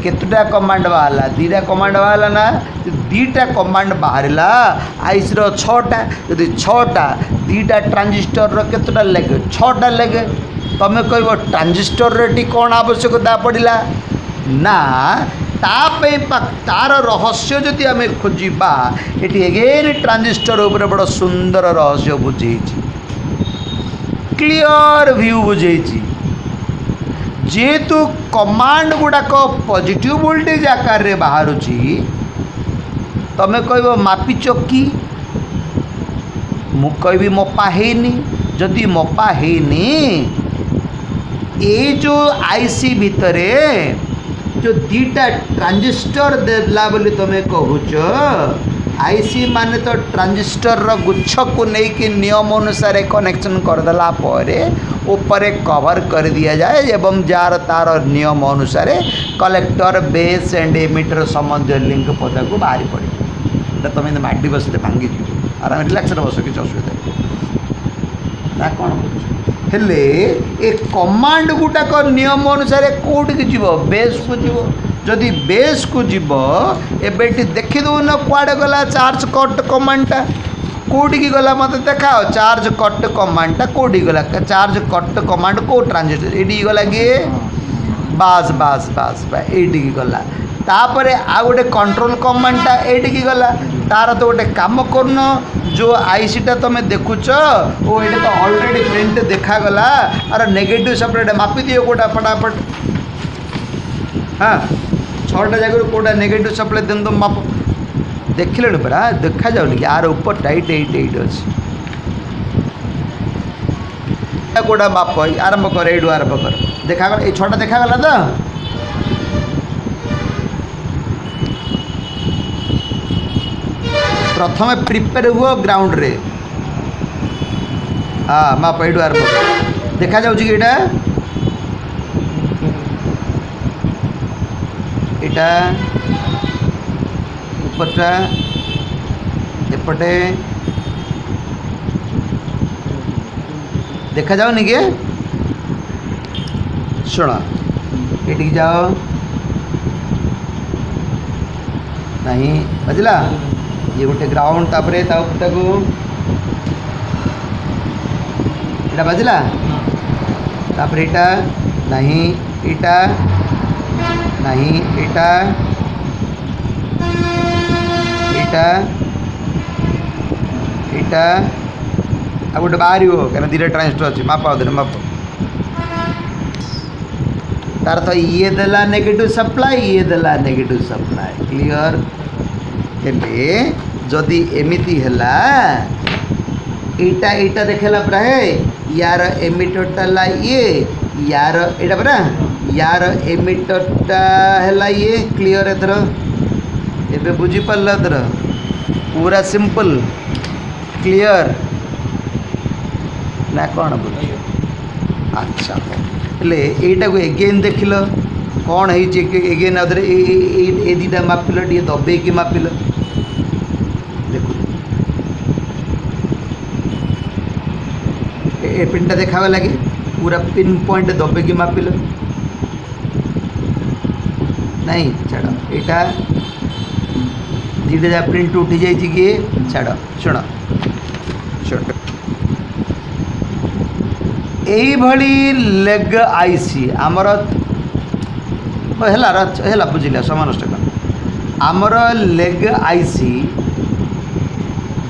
केतटा कमांड बाहरला 2टा कमांड बाहरला ना 2टा कमांड बाहरला आईस 6टा यदि 6टा 2टा ट्रांजिस्टर रो केतटा लेग 6टा लेग तमे कहबो ट्रांजिस्टर रे कौन आवश्यकता पड़िला ना तार रहस्य जदि आम खोजा ये एगेन ट्रांजिस्टर उपर बड़ सुंदर रहस्य बुझे क्लियर व्यू बुझे जेहेतु कमांड गुड़ाक पॉजिटिव वोल्टेज आकार रे बाहर तमें कह मापिच कि मु कहि मपा हैनी जदि मपा हैनी ये जो आईसी भितरे जो 2टा ट्रांजिस्टर देला बोली तमें कहूच आईसी माने तो ट्रांजिस्टर रो गुच्छ को लेकिन नियम अनुसार कनेक्शन करदेला ऊपर कवर कर दिया जाए एवं जार तार नियम अनुसार कलेक्टर बेस एंड एमिटर संबंध लिंक पदा को बाहरी पड़े तुम माडी बस भांगी आराम रिलैक्स बस किसी असुविधा ना कौन हेले ए कमांड गुटाक नियम अनुसार कौटिक जीव बेस को जीव जदि बेस को जीव एबे देखीदन कुआड़े गला चार्ज कट कमांडटा कौटिकी गला मत देखाओ चार्ज कट कमांडटा कौटी गला चार्ज कट कमांड कौ ट्रांजिस्टर ये गला किए बास बास बास ये गला तापर आ गोटे कंट्रोल कमांडटा ये गला तार तो गोटे काम करन जो आईसीटा तुम देखुच ओ ये तो ऑलरेडी प्रिंट देखागला और नेगेटिव सप्लाईटा मापी दियो कोटा फटाफट हाँ 6टा जगह कोटा नेगेटिव सप्लाई दिन तुम माप देखिले परा देखा जाऊनी यार ऊपर टाइट एट अच्छी कोटा माप आरंभ कर यू आरंभ कर देखागला ये 6टा देखागला तो प्रथम प्रिपेयर हुआ ग्राउंड रे हाँ माप यू आरंभ देखा जाऊँ कि एटा उपरटा एपटे देखा जाऊनी कि शुण ये जाओ नहीं बजला ये गोटे ग्राउंड तापरे ताको एटा बजला तापरे एटा नहीं एटा नहीं एटा एटा एटा आ गोटे बाहर क्या दुटा ट्रांजिस्टर अच्छी माप माप तार तो ये देला नेगेटिव सप्लाई ये देला नेगेटिव सप्लाई क्लियर हेले जदि एमिति हैला एटा देखेला प्राय यार एमिटरटा ला ये यार एटा परा यार एमिटरटा हैला ये क्लियर एथर एबे बुझी पारला एथर पूरा सिंपल क्लियर ना कौन बुझ अच्छा हेले एटा को एगेन देखिल कौन है एगेन आदरे ए दीटा मापिल टे दबे कि मापिल देखो ए पिनटा देखा लगे पूरा पिन पॉइंट दबे कि मापिल नहीं छाड़ एटा दीटा जा प्रिंट उठी जाइए कि छाड़ शुण शुण यही लेग आईसी आमर है बुझिला समय नष्ट कर आमर लेग आईसी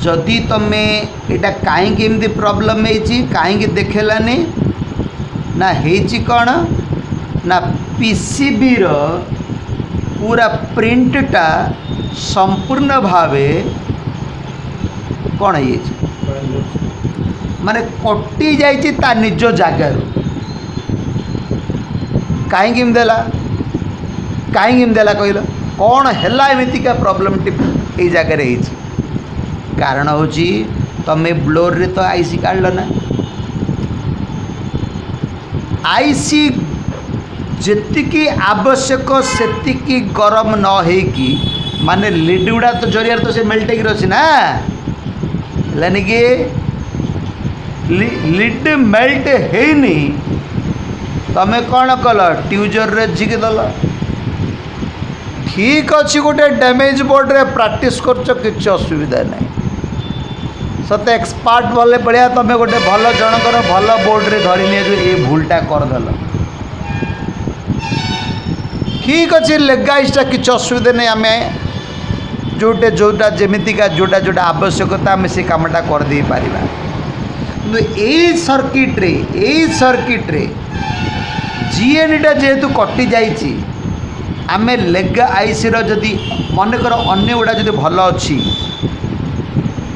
जदि तुम यहाँ कहीं प्रॉब्लम कहीं देखेलानी ना हेची कौन ना पीसीबी रो पूरा प्रिंटटा संपूर्ण भावे कौन है माने कटि जाइए ता निज जगार कहीं देला कहीं देला कहल कौन है एमतीका प्रोब्लेम ये जगार कारण हूँ तमें ब्लोर रे तो आईसी काढ़ ना आईसी जेतिकी आवश्यक सेतिकी गरम न होगी माने लिड गुड़ा तो जरिया तो से मेल्ट हो रही ना लानी कि लिड मेल्ट हैनी तमें कौन कल ट्यूजर रे झिकी दल ठीक अच्छी गोटे डैमेज बोर्ड रे प्रैक्टिस कर किसी असुविधा नहीं सत एक्सपर्ट भले बढ़िया तुम्हें गोटे भल जनकर भल बोर्ड रे धरी नहीं ये भूलटा करदेल ठीक अच्छे लेगाइसटा किसी असुविधा नहीं आम जोटे जोटा जमीतिका जोटा जोटा आवश्यकता आम से कामटा करदे पारिबा किंतु सर्किट रे जीएनटा जेहेतु कटि जाइए आम लेग आईसी जदि मनकर अन्य गुड़ा जब भल अच्छी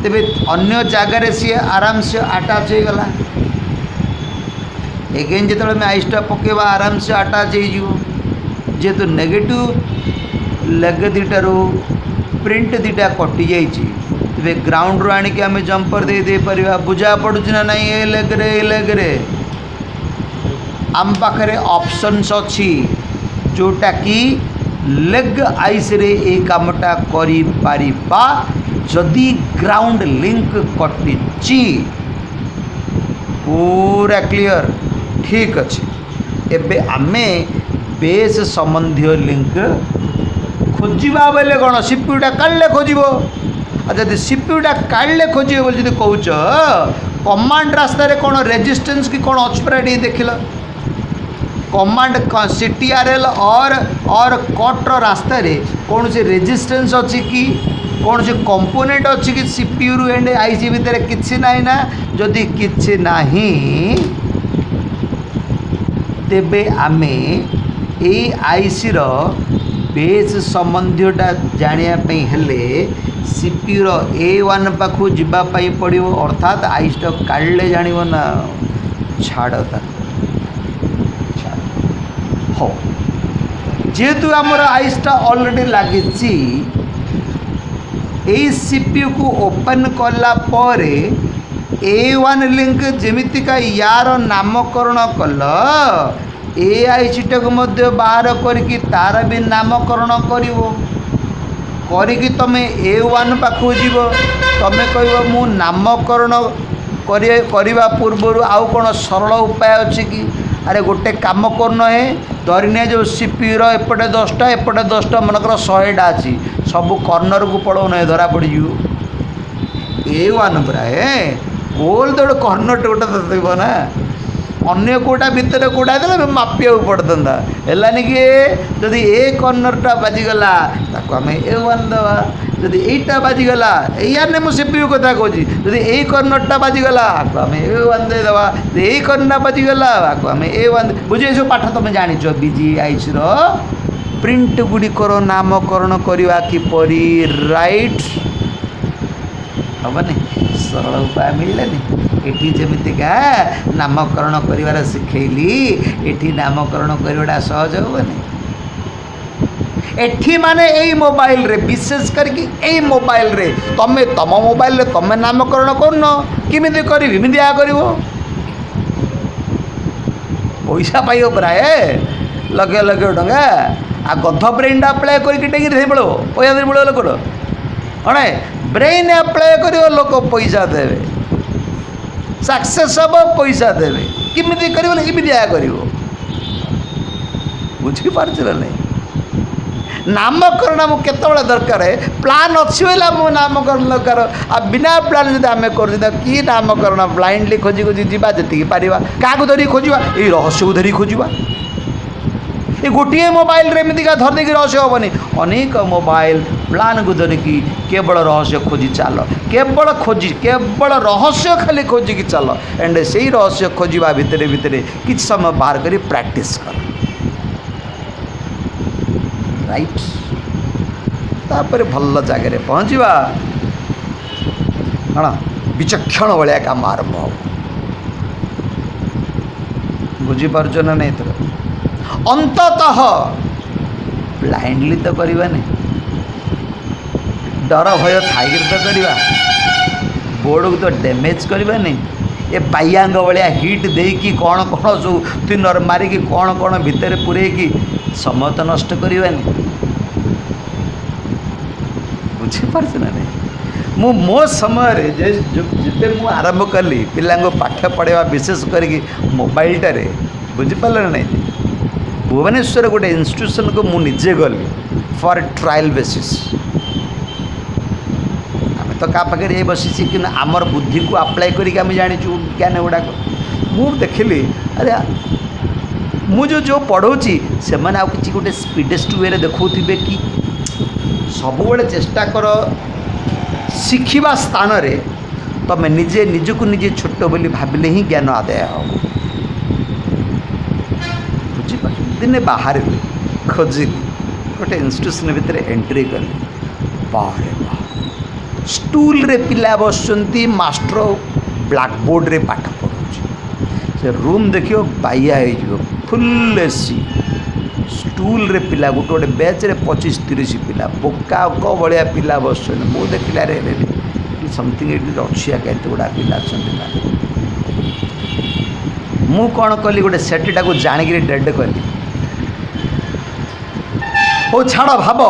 तेरे अन्य जगार सी आराम से आटाच हो गला एगेन जो आईसटा पकेबा आराम से आटाच हो जेहेतु नेगेटिव लेग दीटारू प्रिंट दीटा कटि जाइए तेरे ग्राउंड रू आणिक आम जंपर दे पारिबा बुझा पड़ुछि ना नहीं ए लेग रे आम पाखरे ऑप्शंस अच्छी जोटा कि लेग आईस रे ए कामटा करि पारिबा जदि ग्राउंड लिंक कटिची पूरा क्लियर ठीक अच्छे एबे आमे बेस संबंधी लिंक खोजा बेले कौन सीपीयूटा काढ़ले खोजो जदि सीपीयूटा काढ़ले खोजे बोली जब कौच कमांड रास्ता कौन रेजिस्टेंस कि कौन अच्छी पड़ा देख ल कमांड CTRL और कट्र रास्ता रे कौन से रेजिस्टेंस अच्छी कि कौन से कंपोनेंट अच्छी कि सीपीयू एंड आईसी भितर किसी ना ना जदि किसी नाही तेबे आमे ए आईसी रो बेस संबंधीटा जानापी हेले सीपीयू रो A1 पाखु जावाई पड़ो अर्थात आईसी काढ़ले जान ना छाड़ हो जेहेतु आमर आईसटा ऑलरेडी लगी सीपीयू को ओपन कला परे A1 लिंक जेमितिका यार नामकरण कल ए आईसी टाक बाहर करके तार भी नामकरण करी तमें A1 पाखु जीव तमें कह मु नामकरण करने पूर्व आउ कौन सरल उपाय अच्छी कि अरे गोटे काम करना है धरने जो सीपीयू एपटे 10टा एपटे 10टा मनकर 100टा अच्छी सब कर्नर को पड़ो ना धरा पड़ A1 पूरा है गोल तो कर्नर गोटे देव ना अन्य कोटा भितर कोटा देला मापिया पड़ता है कि जदि ए कर्नरटा बाजिगला ताको आम A1 दवा जदि एटा बाजिगला यार मुझे सीपीयू कथा कहूँ जदि ए कर्नरटा बाजिगला आपको आम A1 देदेवा ए कर्नर बाजिगला आपको आम A1 बुझे सब पाठ तुम जान BGIC प्रिंट गुड़िकर नामकरण करवा किपरि राइट हेनी सरल उपाय मिललानी एठी जमितिका नामकरण कर शिखेली एठी नामकरण करवाटा सहज हेनी एठी माने यही मोबाइल रे विशेष करके यही मोबाइल रे तमे तम मोबाइल रे तमे नामकरण करन किमिति करिवि मिति आ करिवो पैसा पाइयो प्राय लगे लगे टंका आ गध ब्रेन अप्लाय करके टेंगी दे पड़ो पैसा दे पड़ो लोक अणे ब्रेन अप्लाय करिवो लोक पैसा देवे सक्सेस हम पैसा देवे किमिति करिवो किमिति आ करिवो बुझी पारछ ना नहीं नामकरण आम केतबेले दरकार है प्लान अच्छी बोला मो नामकरण दरकार आ बिना प्लान जब आम कर कि नामकरण ब्लाइंडली खोजी खोजी जावा जी पार क्या धरिक खोजा ये रहस्य को धरिक खोजा ये गोटे मोबाइल रे एमतीका धरदे रहस्य हेनी अनेक मोबाइल प्लान को धरिकी केवल रहस्य खोजी चल केवल रहस्य खाली खोजिकी चल एंड से रहस्य खोजा भितर भितर कि समय बाहर कर प्रैक्टिस कर राइट तापर भल जगह पहुँचवा कौन विचक्षण भाया काम आरंभ हो बुझीपार ना नहीं तो अंततः ब्लाइंडली तो करवानी डर भय थाई तो करवा बोर्ड को तो डैमेज करवानी ये बाइयांग भाया हिट देकी कौन कौन सब तिनर मारिकी कौन कौन भितर पूरेकी समय तो नष्ट करवानी बुझीपार ना नहीं मु मो समय जिते मु आरंभ कली पिला पाठ पढ़ावा विशेष करके मोबाइलटारे बुझीपार ना नहीं भुवनेश्वर गोटे इंस्टीट्यूशन को मुझे गली फॉर ट्रायल बेसिस आम तो क्या पाखे ये बसी कि आमर बुद्धि को अप्लाई करके जाचु ज्ञान गुड़ाक मु देखिली अरे मुझे जो पढ़ाऊँगी से मैंने कि गोटे स्पीडेस्ट वे देखा कि सब चेष्टा कर शिखा स्थान रे तुम निजे निजक निजे छोट बोली भाविले ही ज्ञान आदाय हो दिने बाहर खोजिली गोटे इंस्टीट्यूशन भितर एंट्री कली बाहर बाहर स्टूल रे पिला बसुंती मास्टर ब्लैक बोर्ड रे पाठ पढ़ाऊँ से रूम देखियो बाइया हो फुल एसी स्टूल रे पिला गोटे गोटे बैच रे 25-30 पिला बोका भाया पिला बस मु देखला रे समथिंग ये अच्छी केत गुड़ा पिला मु कौन कली गोटे सेटा को जाणिक डेड कली हो छाड़ भाव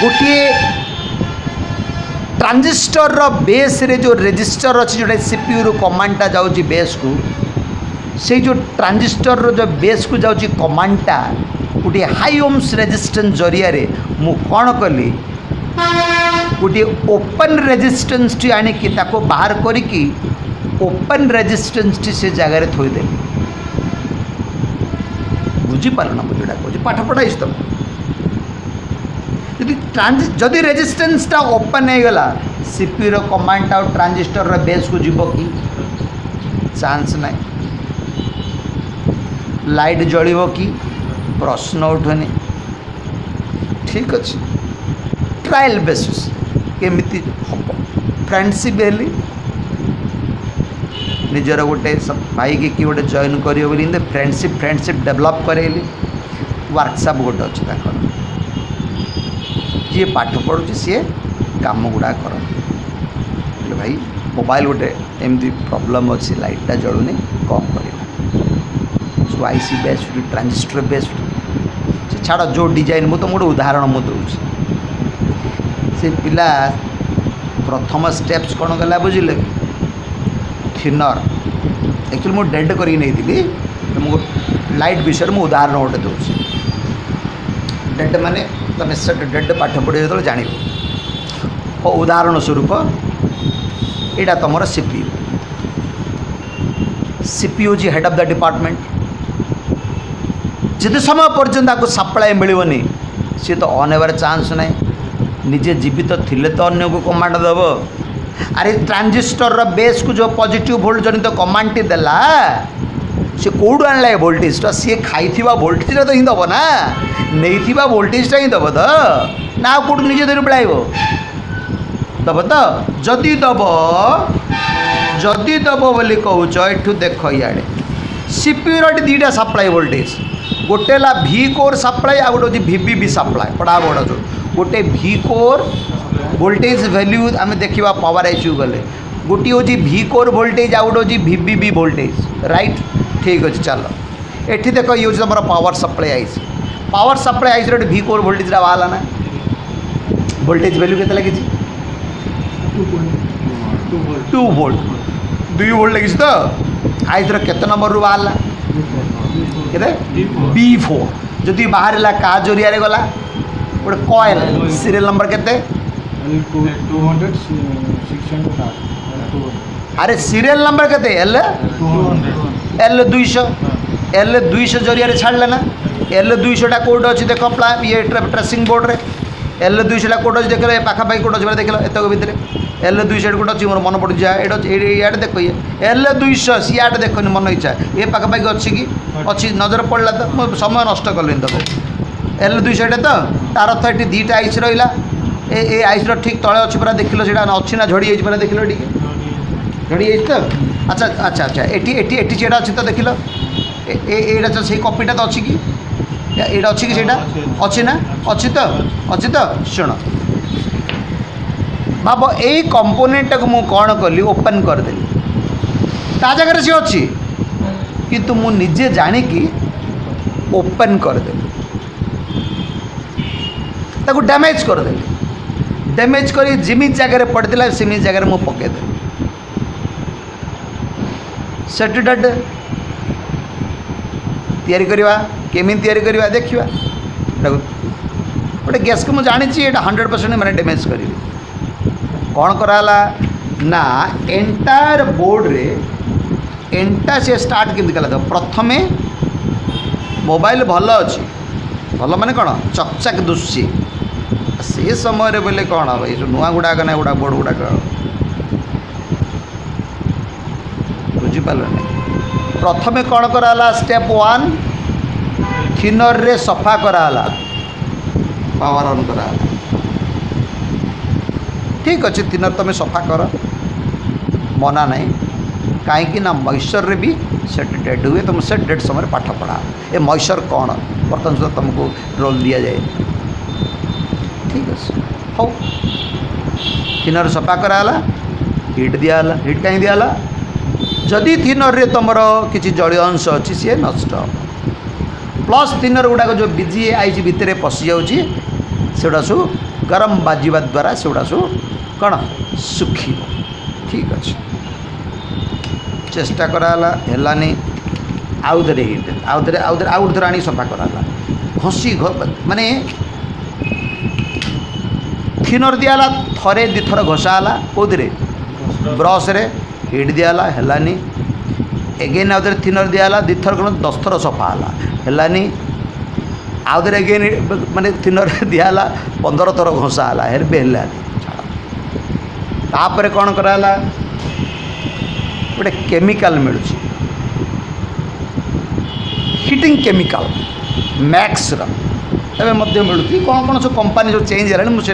गोटे ट्रांजिस्टर रो बेस रे जो रेजिस्टर अच्छी जो सीपीयू रो कमांडटा जाउची बेस को से जो ट्रांजिस्टर रो जो बेस को जाउची कमांडटा गोटे हाई ओम्स रेजिस्टेंस जरिया रे मु कौन कली गोटे ओपन रेजिस्टेंस टी आनिकी ताको बाहर करिकी ओपन रेजिस्टेंस टी से जगह रे थोई देली बुझी पारना मुझे कहूँ पाठ पढ़ाई तुम जदि रेजिस्टेंस टा ओपन हो गला सीपीयू रो कमांड टा ट्रांजिस्टर रो बेस को जीव कि चांस नहीं लाइट जलिब कि प्रश्न उठुनी ठीक अच्छे ट्रायल बेसिस केमिति हम फ्रेंडशिप हेली निजर गोटे भाई की गोटे जॉइन करियो बोली फ्रेंडशिप डेवलप करेली वर्कशॉप गोटे अच्छे जी पाठ पढ़ुची सी काम गुड़ा कर भाई मोबाइल गोटे एमती प्रॉब्लम अच्छी लाइटा जलुनी कम कर सो आईसी बेस्ड ट्रांजिस्टर बेस्ड छाड़ जो डिजाइन मुझे गोटे उदाहरण मुझे दूसरी से पिला प्रथम स्टेप्स कौन गला बुझे थिनर एक्चुअली मुझे डेड कर लाइट विषय में उदाहरण गोटे दूसरी डेड माने तुम डेड पाठ पढ़े जो जान उदाहरण स्वरूप यहाँ तुम सीपीयू जी हेड ऑफ द डिपार्टमेंट जिते समय पर्यंत आपको सप्लाई मिलनी सी तो ऑन होवर चांस ना निजे जीवित थिले तो अन्य को कमांड दब अरे ट्रांजिस्टर बेस को जो पॉजिटिव वोल्ट जनित कमांड टी देला सी कौटू आनला वोल्टेजटा सी खाई वोल्टेज तो ही दब ना नहीं वोल्टेजटा ही दब तो ना कौट निजे धर पड़ाइब दब तो जदि दब बोली कहूच एठू देख इे सीपीयू दीटा सप्लाई वोल्टेज गोटे ला भी कोर सप्लाई आ गोटे VVB सप्लाई पढ़ा बड़ा जो गोटे भी कोर वोल्टेज वैल्यू आम देखा पावर आईसीयू गले गोटे हूँ भी कोर वोल्टेज आ गोटे हूँ VVB वोल्टेज राइट ठीक अच्छे चलो एठी देख ये तुम power supply IC power supply IC गोटे भी कोर वोल्टेज बाहर ना वोल्टेज वैल्यू के लगी 2 वोल्ट 2 वोल्ट लगी तो आईसी केते नंबर रू बाहर के B4 जदि बाहर क्या जरिया गला गोटे कॉइल सीरियल नंबर के अरे सीरियल नंबर के L200 जरिया छाड़ले ना L200 कोड अच्छी देख प्लान ये ट्रेसिंग बोर्ड रे L200 कोड अच्छी देख पाखापाखि कोड अच्छे देख एतक भितर L200 कोड अच्छी मोर मन पड़ जाए ये देख ये L200 सीआट देखनी मन इच्छा ये पाखापाखि अच्छी कि अच्छी नजर पड़ा तो मुझे समय नष्ट कल तक L200 तो तार अर्थ ये दीटा आईसी रहा ए आईसी ठीक तले अच्छी पूरा देख लो अच्छी ना झड़ी पूरा देख लो टे झड़ी तो अच्छा अच्छा अच्छा एटी सीटा अच्छी तो देख लो यहाँ तो से कपिटा तो अच्छी कि यहाँ अच्छी कि अच्छी ना अच्छी तो शुण भाव यही कंपोनेंट को मुझे कौन कली ओपन करदेली ता जगह सी अच्छी किंतु मु निजे जानिकी ओपन करदेली ताको डैमेज करदेली डैमेज करी जिमी जगह पड़ता सेमी जगह मुझे पकईदेली सेट डेड तैयारी करवा केमी तैयारी करवा देखा गोटे गैस को मुझे जानी ये 100% मैंने डैमेज करी कौन कराला ना एंटायर बोर्ड रे एंटा से स्टार्ट केमती कला प्रथमे मोबाइल भल अच्छी भल माने कौन चकचक दुशी से समय बोले कौन हम ये नुआ गुड़ाक ना गुड़ा बोर्ड गुड़ाक बुझीपार नहीं प्रथमे कौन कराला स्टेप 1 थिनर रे सफा कराला पावर ऑन कराला ठीक अच्छे थिनर तुम सफा कर मना नहीं कहीं ना मॉइस्चर रे भी सेट डेड हुए तुम से डेड समय पाठ पढ़ा ए मॉइस्चर कौन बर्तमान सुधा तुमको रोल दि जाए ठीक अच्छे हो थिनर सफा कराला हिट दियाला हिट कहीं दियाला जदि थिनर रे तुम किसी जलीय अंश अच्छी सी नष्ट प्लस थिनर गुड़ाक जो बीजी आईसी भितर पशि जाऊँगी सेगुड़ा सब गरम बाजिबा द्वारा सेगुड़ा सब कौन सुखी ठीक अच्छे चेष्टा कराला हेलानी आउ थे हिट आउ थे आउ थे आनी सफा कराला घसी माने थिनर दियाला थरे दिथर घषाला कौन ब्रश रे हिट दियाला हेलानी एगेन आउ थे थिनर दियाला दिथर कौन 10 थर सफा हेलानी आउ थे एगेन माने थिनर दियाला 15 थर घषाला हेर भी हेलानी तापर कौन कराला गोटे केमिकाल मिलूँ हिटिंग केमिकाल मैक्स रे मिलूँ कौन कौन सब कंपनी जो चेंज है मुझे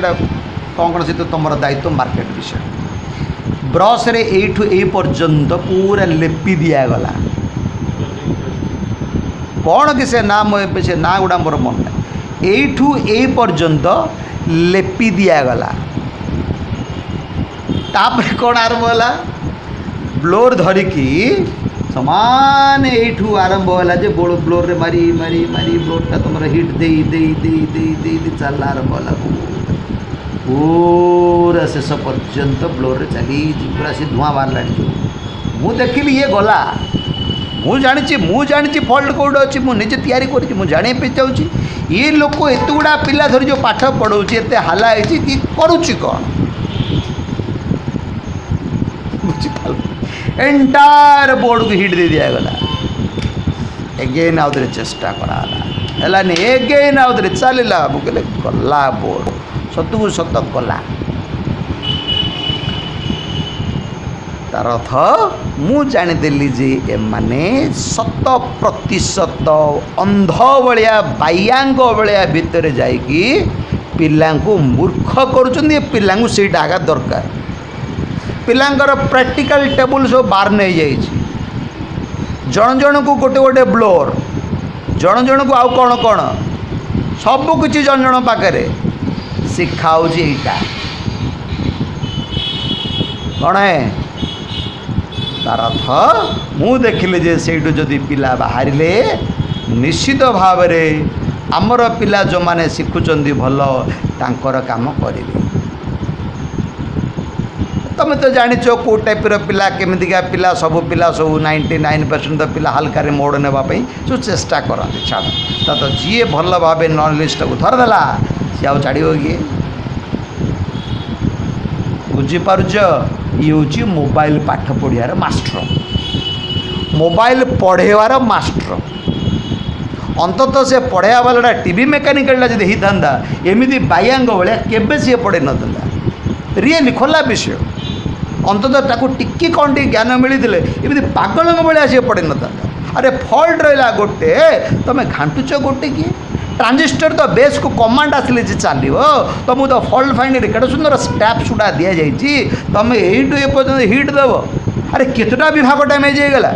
कौन कौन से तुम दायित्व मार्केट विषय ब्रश रे एठू ए पर्यंत पूरा लेपि दिगला कौन कि से ना से ना गुड़ा मोर मन ना एठू ए पर्यंत लेपि दिगला तापर कौन आरंभ है ब्लोर धरिकी समान एठू आरंभ है जे बोल ब्लोर रे मारी मारी मारी ब्लोरटा तुम हिट दे दे दे दे दे दे चल आरंभ है पूरा शेष पर्यंत ब्लोर रे चली पूरा से धुआं बाहर मु देखिली ये गला मु जानी फल्ट कौट अच्छी मुझे तैयारी कर जाने चाहूँगी ये लोक एत गुड़ा पिला धरी जो पाठ पढ़ाऊँगी एत हाला कि करुच्ची कौन एंटायर बोर्ड को हिट दे दिगला एगेन आउ थे चेष्टा कराला एगेन आउ थे चलला मुझे गला बोर्ड सत को सत गला तार अर्थ मु जानीदेली जे एमाने 100% अंध भलिया बायांग भलिया भितर जाइकी पिला मूर्ख करुँच पिला सीटा आगा दरकार पिलांकर प्रैक्टिकल टेबुल सब बाहर नहीं जाइए जन जन को गोटे गोटे ब्लोर जन जन को आउ कौन कौन सब किसी जन जन पाखे शिखाऊ यहाँ कौन है तार अर्थ मु देखिले जे सेठू जदि पिला बाहर निश्चित भाव आमर पिला जो माने शिखुचंदी भल तांकर काम करेंगे तुम तो जाच कौ टाइप पिला केमिका पिला सब 99% तो पिला हल्का मोड़ नापी सब चेष्टा करते छाड़ तो जी भल भाव नॉलेज को धरदेला सी आउ छाड़ किए बुझीपारुच ये हूँ मोबाइल पाठ पढ़ार मास्टर मोबाइल पढ़ेवार मास्टर अंततः से पढ़ाया वाला टीवी मेकानिकल जब होता एमती बायांग भाया केबे सी पढ़े ना रियली खोला विषय अंततः ताकू टिकी कौन टी ज्ञान मिलते एमती पागल भाया सी पढ़े ना अरे फल्ट रहा गोटे तुम घाटुच गोटे किए ट्रांजिस्टर तो बेस को कमांड आसले चलो तुमको तो फल्ट फाइंड केटे सुंदर स्टेप्स गुड़ा दि जाइए तुम यू एपर्तन हिट देव अरे केतटा विभाग डैमेज होगला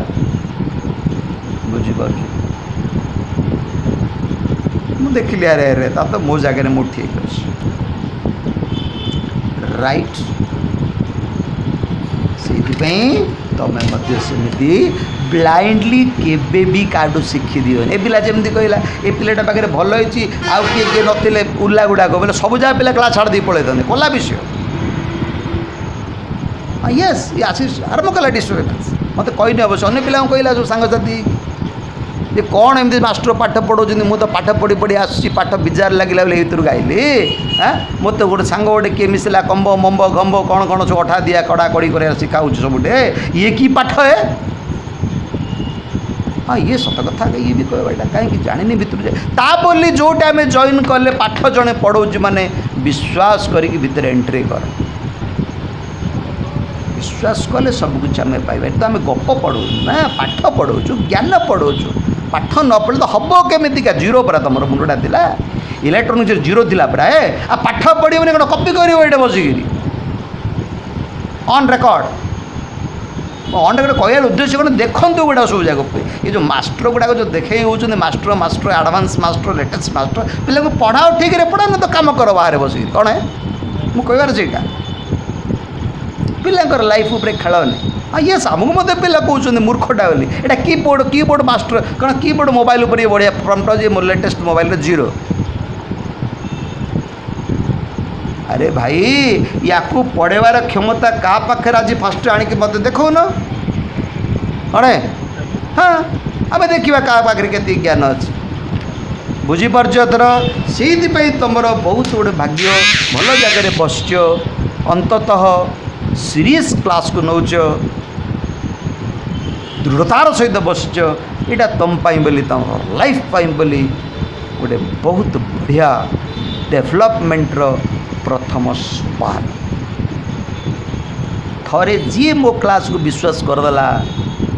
बुझीपार मु देखिली अरे अरे ता तो मो जगह मु ठीक अच्छे राइट से तुम सेमती ब्लाइंडली केबे भी काडू शिखी दिवन ए पिला जमी कहला ए पिलाटा पाखे भल होती आउ किए किए नथिले उल्ला गुड़ाक बोले सब जगह पिला क्लास छाड़ दी पड़े कला विषय यस ये आशीष आरम्भ कला डिस्टर्बेंस मत कहनी अवश्य अन्य पिला कहला जो सांगसाथी ये कौन एमती मास्टर पाठ पढ़ाऊँ मुझे पाठ पढ़ी पढ़ी आसूँ पाठ बिजार लगे बोले भर गाइली हाँ मत गोटे सांग गोटे किए मिसला कम्ब मम्ब गम्ब कौन कौन सब अठा दिया कड़ा कड़ी कर शिखाऊ सबुटे ये कि पाठ है हाँ ये सत कथा ये भी कहवा कहीं जानी भितर जाए बोली जो टाइम जॉइन कले पाठ जड़े पढ़ाऊँ माने विश्वास करके भितर एंट्री कर विश्वास कले सब कुछ आम पाइबा तो आम गप पढ़ू ना पाठ पढ़ाऊँ ज्ञान पढ़ाऊँ पाठ न पढ़े तो हम केमिका जीरो परा तुम मुंडा था इलेक्ट्रोनिक्स जीरो थी प्राय आ पाठ पढ़े कौन कपी कर बसिक ऑन रिकॉर्ड ऑन रिकॉर्ड कहर उद्देश्य कौन देखूँ गुड़ा सब जगह ये जो मास्टर गुड़ाक जो देखे होती master master advance master latest master पिला पढ़ाओ ठीक है पढ़ा ना तो कम कर बाहर बसिक कौन है मुझे सेटा पिलांकर लाइफ उपरे खेलनी हाँ ये आमको मत पिला कहते मूर्खटा बोली एटा कीबोर्ड मास्टर कौन कीबोर्ड मोबाइल उपर बढ़िया प्रम्प्ट जे मोर लेटेस्ट मोबाइल जीरो अरे भाई या पढ़ेबार क्षमता क्या पाखे आज फास्ट आणिक मत देखौन अणे हाँ आम देखा क्या पाखे के ज्ञान अच्छे बुझीपार तर से तुम बहुत गोटे भाग्य भल जगह बस अंततः सीरीयस क्लास को नौच दृढ़तार सहित बस यहाँ तुम बोली तुम लाइफ बोली गोटे बहुत बढ़िया डेभलपमेंटर प्रथम सोपान थरे जी मो क्लास को विश्वास करदेला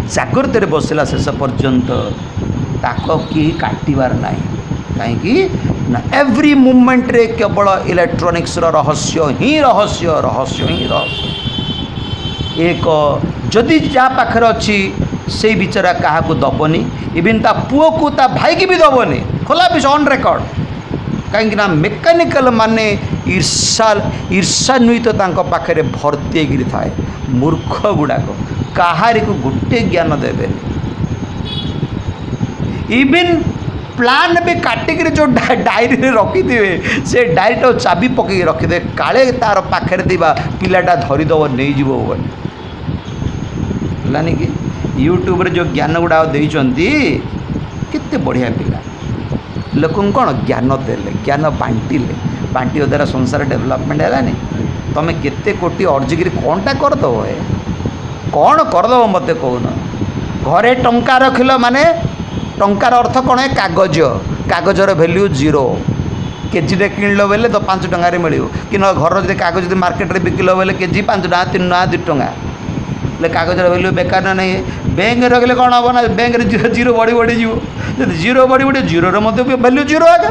जागृत बसला शेष पर्यंत ताक कि काटबार ना कहीं ना एव्री मूवमेंट रे केवल इलेक्ट्रोनिक्स रहस्य ही रहस्य रहस्य ही रहस्य एक जदि जा पाखर अच्छी से बिचारा क्या दबनी इवन ता पुओ को ता भाई की भी दबनी खोला भी ऑन रिकॉर्ड कहीं मेकानिकल माने ईर्षान्वित पाखे भर्ती थाए मूर्ख गुड़ाक कहारी को गोटे ज्ञान देवे इवन प्लान भी काटिक जो डायरी रखिथे से डायरी तो चाबी पकई रखिदे काले तार पाखे दिवा पिलाटा धरीदब नहीं जीव बोलानी कि यूट्यूब रे जो ज्ञान गुड़ा देइचंती केते बढ़िया पिला लोक कौन ज्ञान देले ज्ञान बांटिले बांटी द्वारा संसार डेवलपमेंट है तुम केते कोटी अर्जिक कौनटा करदेव ए कौन करदेव मत कहून घरे टंका रखिल माने टंकार अर्थ कौन है कागज कागजर भैल्यू 0 केजी किणल बेले तो 5 टंकार मिल कि घर जो कागज मार्केट में बिकिल बेले केजी 5 टଙ୍କା 3 ଟଙ୍କା 2 ଟଙ୍କା ले कागजर भैल्यू बेकार ना नहीं बैंक रखिले कौन हम ना बैंक जीरो बढ़ी बढ़ी जीव जीरो बढ़ी बढ़ी जीरो भैल्यू 0 आगे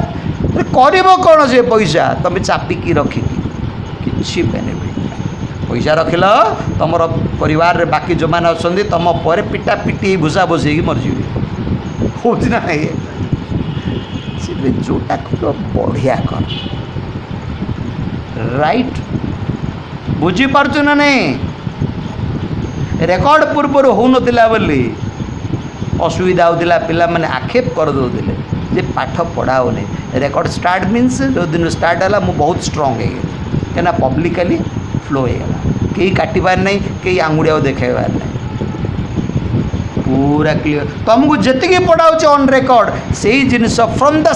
कर कौन से पैसा तुम चापिकी रखिकी किसी बेनिफिट पैसा रखिल तुम परिवार रे बाकी जो मैंने अच्छा तुम पर पिटा पिटी भूसा बसैकी मरजी हो ना नहीं जोटा बढ़िया कर राइट बुझीपार ना नहीं रेकर्ड पूर्व हो नाला बोली असुविधा होता पिला माने आक्षेप कर दौले जे पाठ पढ़ाओनी रेकर्ड स्टार्ट मीन्स जो दिन स्टार्ट है मुझे बहुत स्ट्रंग है क्या पब्लिकली फ्लो होगा कहीं काटबार नहीं कहीं आंगुड़िया देखाइबार नहीं पूरा क्लियर तुमको जी पढ़ाऊँ ऑन रेकर्ड से जिनस फ्रॉम द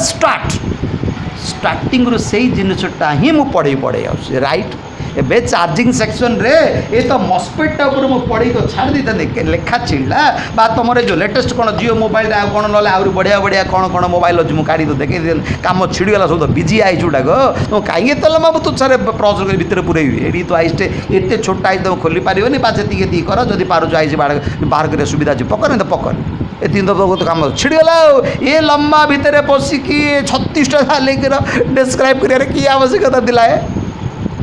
स्टार्टिंग रू से जिनसटा ही मुझे पढ़े पढ़े राइट एबे चार्जिंग सेक्शन रे ये तो मस्पेट ऊपर मुझे पढ़ी तो छाड़ दी लेखा चिड़ा बा तुम जो लेटेस्ट कौन जियो मोबाइल कौन ना आहरी बढ़िया बढ़िया कौन कौन मोबाइल अच्छी मुझे काढ़ी तो देखे कम छिड़गला सब बिजी आईच गुड़ाक तो कहीं तल तू सारे प्रस कर भितर पुरेबी ये तो आइसटे एत छोटा आइस तुम खोली पारे बा जी कर जब पार्ज आइस बाहर कर सुविधा अच्छी पकड़ तो पकड़ ये तो कम छिड़गला ये लम्बा भितर पशिकी 36टा लेकर डिस्क्राइब कर कि आवश्यकता दिला है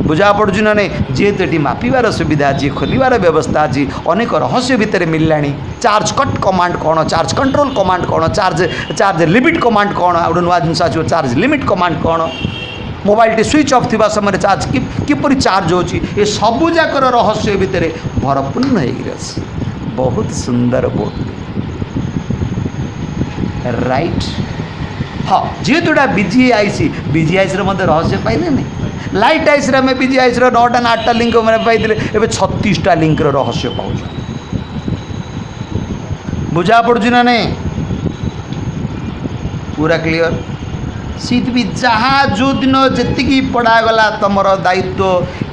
बुझा पड़ू ना नहीं जेहेतु ये मापिबार सुविधा अच्छी खोलिबार व्यवस्था अच्छी अनेक रहस्य भितर मिललानी चार्ज कट कमांड कौन चार्ज कंट्रोल कमांड कौन चार्ज लिमिट कमांड कौन गोटे नुआ जिन आस चार्ज लिमिट कमांड कौन मोबाइल टी स्विच ऑफ थी समय चार्ज किपरि चार्ज होची ये सबू जाकर रहस्य भितर भरपूर्ण हो बहुत सुंदर बोर्ड राइट हाँ जेहेतु बीजीआईसी बीजीआईसी रहस्य पाइले नहीं लाइट आइस में बीजीआईसी 9टा ना 8टा लिंक मैंने पाई ए 36टा लिंक रहस्य पाँच बुझा पड़ू ना नहीं पूरा क्लियर सीट भी जहाँ जो दिन जी पढ़ागला तुम दायित्व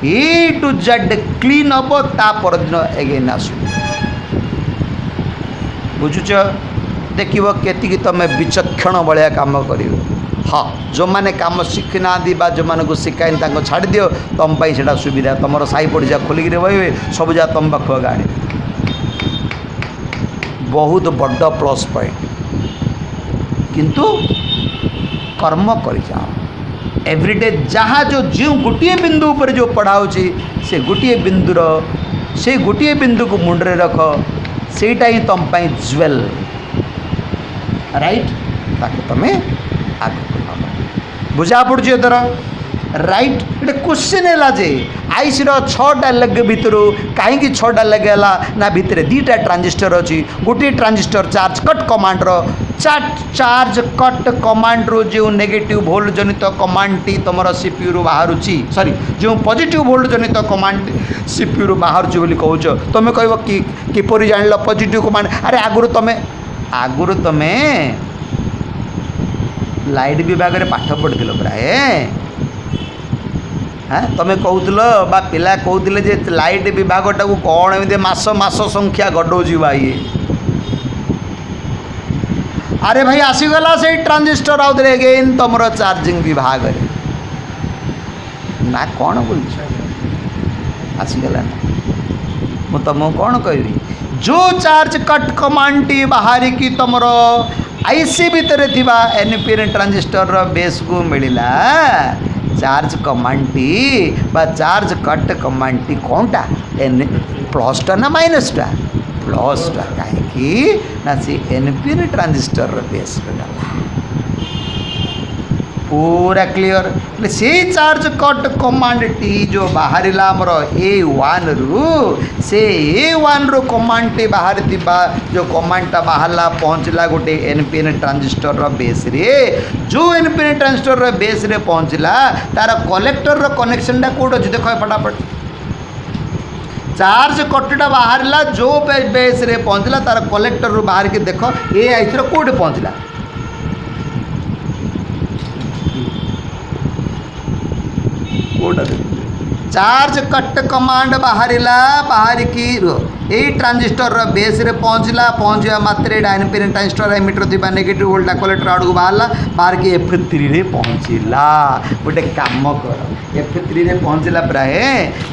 ए टू जेड क्लीन हम ता परदिन एगेन आस बुझुच देख केतिकी तुम विचक्षण भाया काम कर हाँ जो मैंने काम शिखी ना जो मैंने को शिखाई छाड़ दियो तुम से सुविधा तुम साई पड़िया खोलिक रही सब जा तुम पाख गाड़ी बहुत बड़ प्लस पॉइंट किंतु कर्म कर जाओ एवरीडे जहाँ जो गोटे बिंदु पर जो पढ़ाऊँ से गोटे बिंदुर से गोटे बिंदु को मुंडे रख सेटा ही तुम ज्वेल राइट ताकि तुम्हें आगे बुझा पड़े तर राइट गोटे क्वेश्चन है जे आईसी 6टा लेग भितर कहीं 6टा लेग है ना भितर 2टा ट्रांजिस्टर अच्छी गोटे transistor charge cut commander charge cut command रो जो नेगेटिव वोल्ट जनित कमांड टी तुम सीपीयू रु बाहर सॉरी जो पॉजिटिव वोल्ट जनित कमांड सीपीयू रु बाहर बोली कहूच तुम कह किपरि जान पॉजिटिव कमांड अरे आगुरु तुम लाइट विभाग में पाठ पढ़ी प्राय हाँ तुम कहूल बा पिला कहते जे लाइट विभाग टाक कौन एमती मास संख्या गडौची भाई अरे भाई आसीगला से ट्रांजिस्टर आउ थे अगेन तुम चार्जिंग विभाग ना कौन बोल आसीगला मु तुमको कौन कहबी जो चार्ज कट कमांड टी बाहर की तुम आईसी भितर थिबा एनपीएन ट्रांजिस्टर बेस को मिलला चार्ज कमांड टी बा चार्ज कट कमांड टी कौनटा एन प्लस टा ना माइनस टा प्लस टा कहीं ना से एनपीएन ट्रांजिस्टर बेस गला पूरा क्लियर से चार्ज कट कमांड टी जो बाहर आमर A1 रु से A1 रो कमांड टी बाहर थिबा जो कमांड टा बाहरला पहुँचला गोटे एनपीएन ट्रांजिस्टर बेस रे जो एनपीएन ट्रांजिस्टर बेस रे पहुँचला तार कलेक्टर रो कनेक्शन टा कोड अछि देखो फटाफट चार्ज कटटा बाहरला जो बेस रे पहुँचला तार कलेक्टर रो बाहर के देखो ए आइस रो कोड पहुँचला चार्ज कट कमांड बाहर की यही ट्रांजिस्टर बेस रे पहुँचला पहुँचा मात्रे एनपीएन ट्रांजिस्टर एमिटर थी नेगेटिव वोल्ट कलेक्टर आड़ को बाहर की F3 रे पहुँचला गोटे काम कर F3 रे पहुँचला प्राय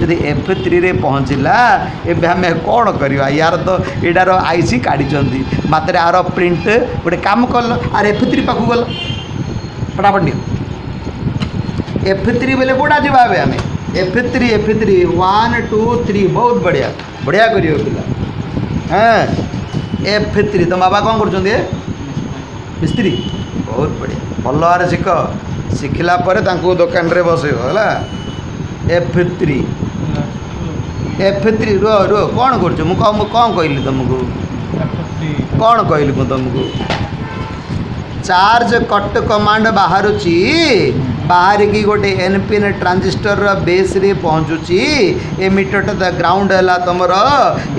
जदि F3 रे पहुँचला एबे आम कौन करवा यार तो यार आईसी काढ़ी मात्रे आर प्रिंट गोटे काम कल आर F3 पाखु गल फटाफट नियो F3 बोले कौटा जा आम F3 1 2 3 बहुत बढ़िया बढ़िया करियो पिला हाँ F3 तो बाबा कौन कर मिस्त्री बहुत बढ़िया भल आरे शिखला दुकान रे बसैब है F3 रो कौन कर कौन कहली तुमको कौन कहली तुमको चार्ज कट कमांड बाहर की गोटे एनपीएन ट्रांजिस्टर बेस रे पहुँचुची एमिटर ग्राउंड है तुम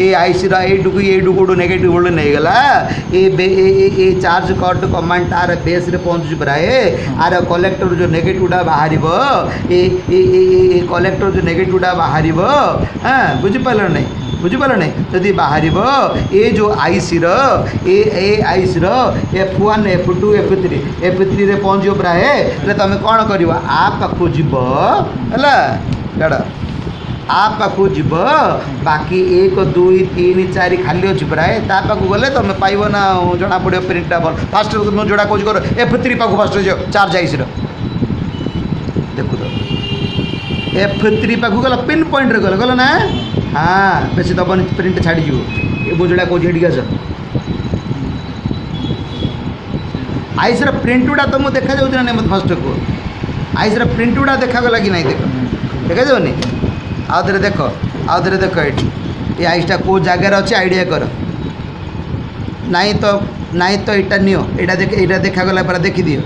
ये आईसी एडू नेगेटिव वोल्ट नहीं गला ये चार्ज कट कमांड तार बेस रे पहुँचुची प्राय आर कलेक्टर जो नेगेटिवटा बाहर ये कलेक्टर जो नेगेटिवटा बाहर हाँ बुझिपार नहीं बुझिपार नहीं जदि बाहर ये जो IC IC F1 F2 F3 रे पहुँच प्राय तुम कौन कर आ पाखु जीव है छाड़ आ पाखु जीव बाकी 1 2 3 4 खाली अच्छी प्राय ता पाखु गले तुम पाइब ना जना पड़ो प्रिंटा भल फास्ट मुझे जोड़ा कौच कर F3 पाखु फास्ट चार्ज आईसी देखु तो F3 पाखु गल पिन पॉइंट रे गल ना हाँ बेसी दबन प्रिंट छाड़ी ये बुझड़ा कौच हेटिक आस आईसर प्रिंट गुड़ा तुमको देखा जाऊँ ना मत फर्स्ट को आईसर प्रिंट गुड़ा देखा कि नहीं देख देखा जाऊनी आउ थे देख ये आईसटा कौ जगार अच्छे आइडिया कर नहीं तो यहाँ नियो यहाँ देखागला पूरा देखी दियो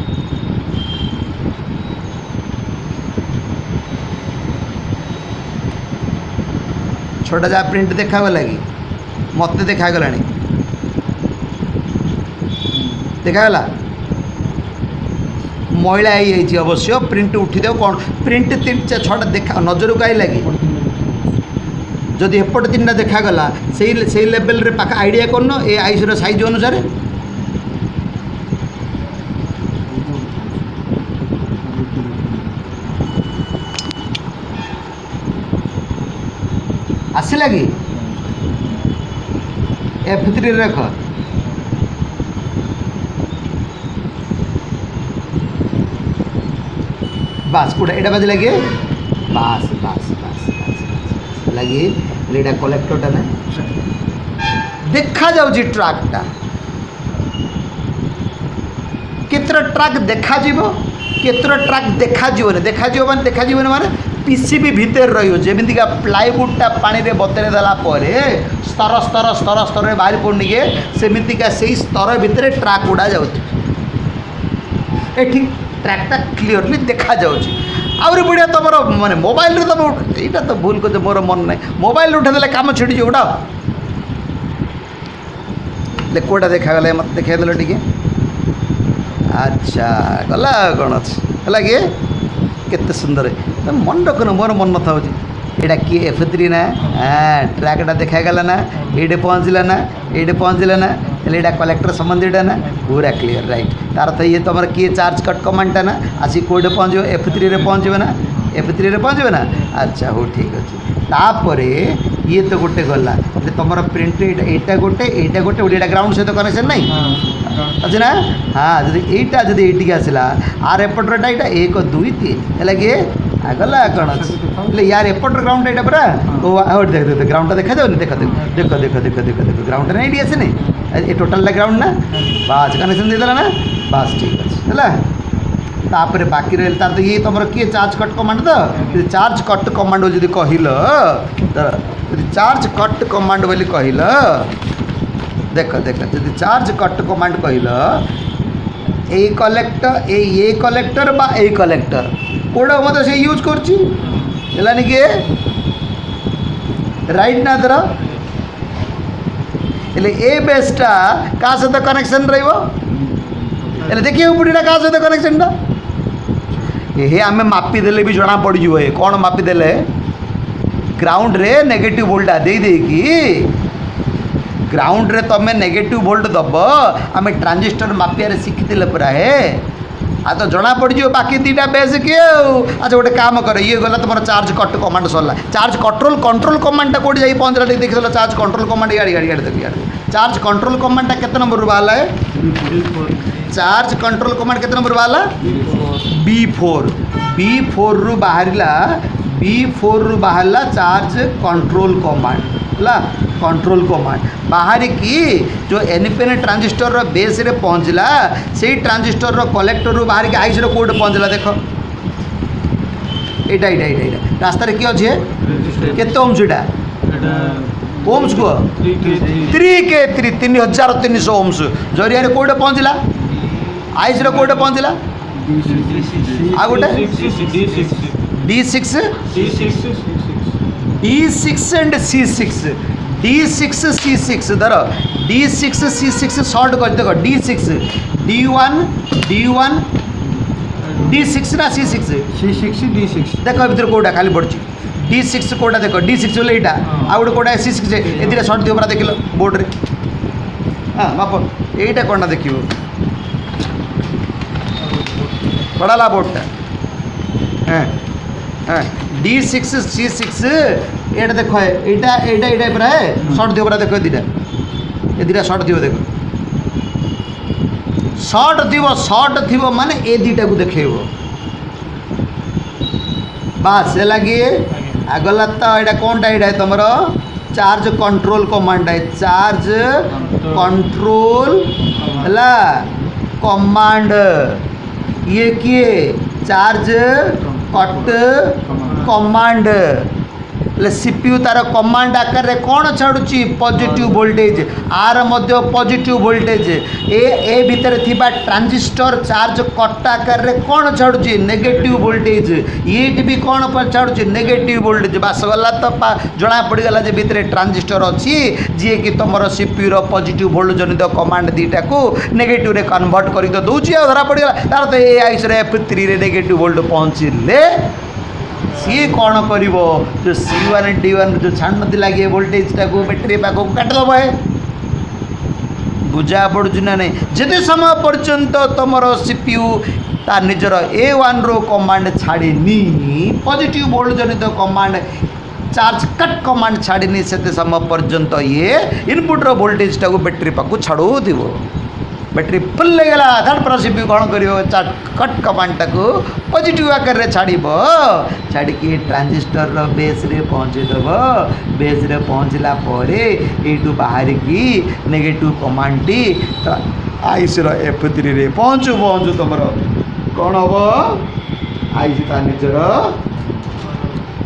छोटा जहाँ प्रिंट देखागला कि मत देखागला देखागला मैला ही अवश्य प्रिंट उठी देव कौन प्रिंट 3 देखा नजर को आई लगी जदि एपट 3टा देखागला से लेवल रे पाख आइडिया करन ए आईसी साइज अनुसार आसला कि F3 रख बास कोड़ा एटा बाज लगे बास बास बास बास लगे एटा कलेक्टरटा ना देखा जाउची ट्रैकटा केतर ट्रैक देखा जीवो केतर ट्रैक देखा जीवो माने पीसीबी भितर रमिका प्लाईवुडटा पानी रे बतरे देला स्तर स्तर स्तर स्तर बाहरी पड़नी के सेमितिका से स्तर भितर ट्राक गुड़ा जाऊँगी ट्रैकटा क्लीयरली देखा जाऊँगी आउरी बढ़िया तुम माने मोबाइल तुम यहाँ तो भूल कर मोर मन ना मोबाइल उठेदे काम छिड़ी गोटा कौटा देखागला मत देखल टे अच्छा गला कौन अच्छे है कि केते सुंदर मन रखन मोर मन न था यहाँ किए F3 ना हाँ ट्रैकटा देखागला ना ये पहुँचला ना ये पहुँचला ना यहाँ कलेक्टर संबंधीटा ना पूरा क्लीयर राइट तार तो ये तुम किए चार्ज कट कमांडटा ना आसी कौटे पहुँच F3 रे पहुँचे ना F3 रे पहुँचे ना अच्छा हो ठीक अच्छे तापर ये तो गोटे गला तुम प्रिंटेड यहाँ गोटे गोटे ग्राउंड सहित कनेक्शन नहीं अच्छे ना हाँ जी यहीटा जब ये आसला आर एपटर यहाँ 1 2 3 है कि गला कौन अच्छे यार एपटर ग्राउंड यहाँ पूरा ओ देख देख ग्राउंड देखा जाऊनी देख देख देख देख देख देख देख ग्राउंड ना ये आसे ये टोटाल ग्राउंड ना बास कनेक्शन देदेला ना बास ठीक अच्छे है तापर बाकी रही तार तो ये तुम किए चार्ज कट कमांड तो चार्ज कट कमांड जब कहल चार्ज कट कमांड बोली कहल देख देख जब चार्ज कट कमांड कहल ए कलेक्टर बा ए कलेक्टर कोड़ा मत से यूज करलानी कि राइट ना धर ए बेसटा क्या सहित कनेक्शन रही देखिए पड़ा क्या सहित कनेक्शनटा ये आम मापिदेले भी जना पड़ जाए कौन मापिदेले ग्राउंड रे नेगेटिव वोल्टा दे देकी ग्राउंड रे तमें नेगेटिव वोल्ट दब आम ट्रांजिस्टर मापिया शिखी पूरा है आ तो जना पड़ जाए बाकी दीटा बेस किए अच्छा गोटे काम कर ये गला तुम चार्ज कट कमांड सरला चार्ज कंट्रोल कमांडटा कौट जा पहुँचला देख चार्ज कंट्रोल कमांड इे देख चार्ज कंट्रोल कमांडटा केते नंबर बाहर है चार्ज कंट्रोल कमांड केते नंबर बाहर B4 रु बाहरला चार्ज कंट्रोल कमांड है कंट्रोल कमांड बाहर की जो एनपीएन ट्रांजिस्टर बेस रे पहुँचला से ट्रांजिस्टर कलेक्टर रु बाहर की आईसी कोड पहुँचला देख यहाँ रास्ता किए अच्छे केते ओम्स यहाँ ओम्स को 3300 ओम्स जरिया कोड पहुँचला आईसी कोड पहुँचला आ गोटे D6 एंड C6 धर D6 C6 शॉर्ट कर देख D6 D1 D6 ना C6 D6 देख भर कौटा खाली पड़ी D6 कौटा देख D6 बोले यहाँ आ गए कौटा C6 ये सर्ट दिव पूरा देख लो बोर्ड रे हाँ बाप यहीटा कौटा देख पड़ाला बोर्डटा हाँ हाँ D6 C6 ये देख यहाँ पूरा है सर्ट दिव पूरा देख दीटा ये दीटा सर्ट दिव देख सर्ट थी माने ए दीटा को देखेब बास है लगे आगला तो यहाँ कौन टा यहाँ तुम चार्ज कंट्रोल कमांड है चार्ज कंट्रोल है कमांड ये किए चार्ज कट कमांड सीपीयू तार कमांड आकार कौन छाड़ुची पॉजिटिव वोल्टेज आर मध्य पॉजिटिव वोल्टेज ए भितर थिबा ट्रांजिस्टर चार्ज कट आकार कौन छाड़ुची नेगेटिव वोल्टेज ये भी कौन छाड़ुची नेगेटिव वोल्टेज बास गला तो जना पड़गला जे भितर ट्रांजिस्टर अच्छी जी कि तुम सीपीयू रो पॉजिटिव वोल्ट जनित कमांड दीटा को नेगेटिव रे कन्वर्ट कर दौची आ धरा पड़गला तार तो ए आईस F3 रे नेगेटिव वोल्ट पहुँचले सी कौन कर जो C1 D1 जो छाड़ लगे वोल्टेजटा को बैटेरी पाक काटिदेव है बुझा पड़ू ना नहीं जिते समय पर्यंत तुम सीपीयू तार निजर A1 रो कमांड छाड़नी पॉजिटिव वोल्ट जनित कमांड चार्ज कट कमांड छाड़नी से समय पर्यंत ये इनपुट रो वोल्टेजटा को बैटेरी पाक छाड़ू बैटेरी फुल गला थार्ड पर सीपीयू कौन कर चार्ज कट कमांडटा को पॉजिटिव आकार छाड़ी ट्रांजिस्टर बेस रे पहुँचेदेव बेस रे पहुँचला यू बाहर की negative command T IC F3 रे पहुँचू तुम कौन हम आईसी तार निजर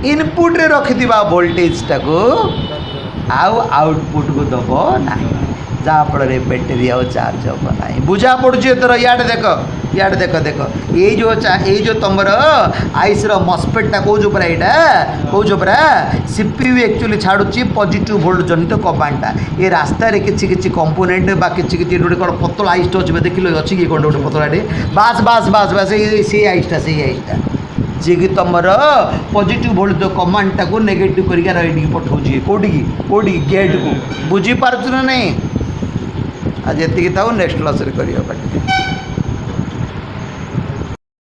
इनपुट रे रखिथिबा वोल्टेज टाको आउ आउटपुट को दब ना जहाँ फल बैटेरी आउ चार्ज हम ना बुझा पड़ुଛି एथर इयाडे देख देख ये जो तुम आईस मस्पेटा कौच परा यहाँ कौच परा सीपीयू एक्चुअली छाड़ुची पॉजिटिव वोल्ट जनित कमांडटा ये रास्तार किसी कंपोनेंट बा किसी गोटे कौन पतला आईसटा अच्छे देख लो अच्छी कि कौन गोटे पतलाटे बास बास बास बास से आईसटा जी कि तुम पॉजिटिव वोल्ट जो कमांडटा को नेगेटिव करके पठाऊँ कौटी गेट को बुझीपार ना नहीं आज ये था नेक्स्ट क्लास करियो।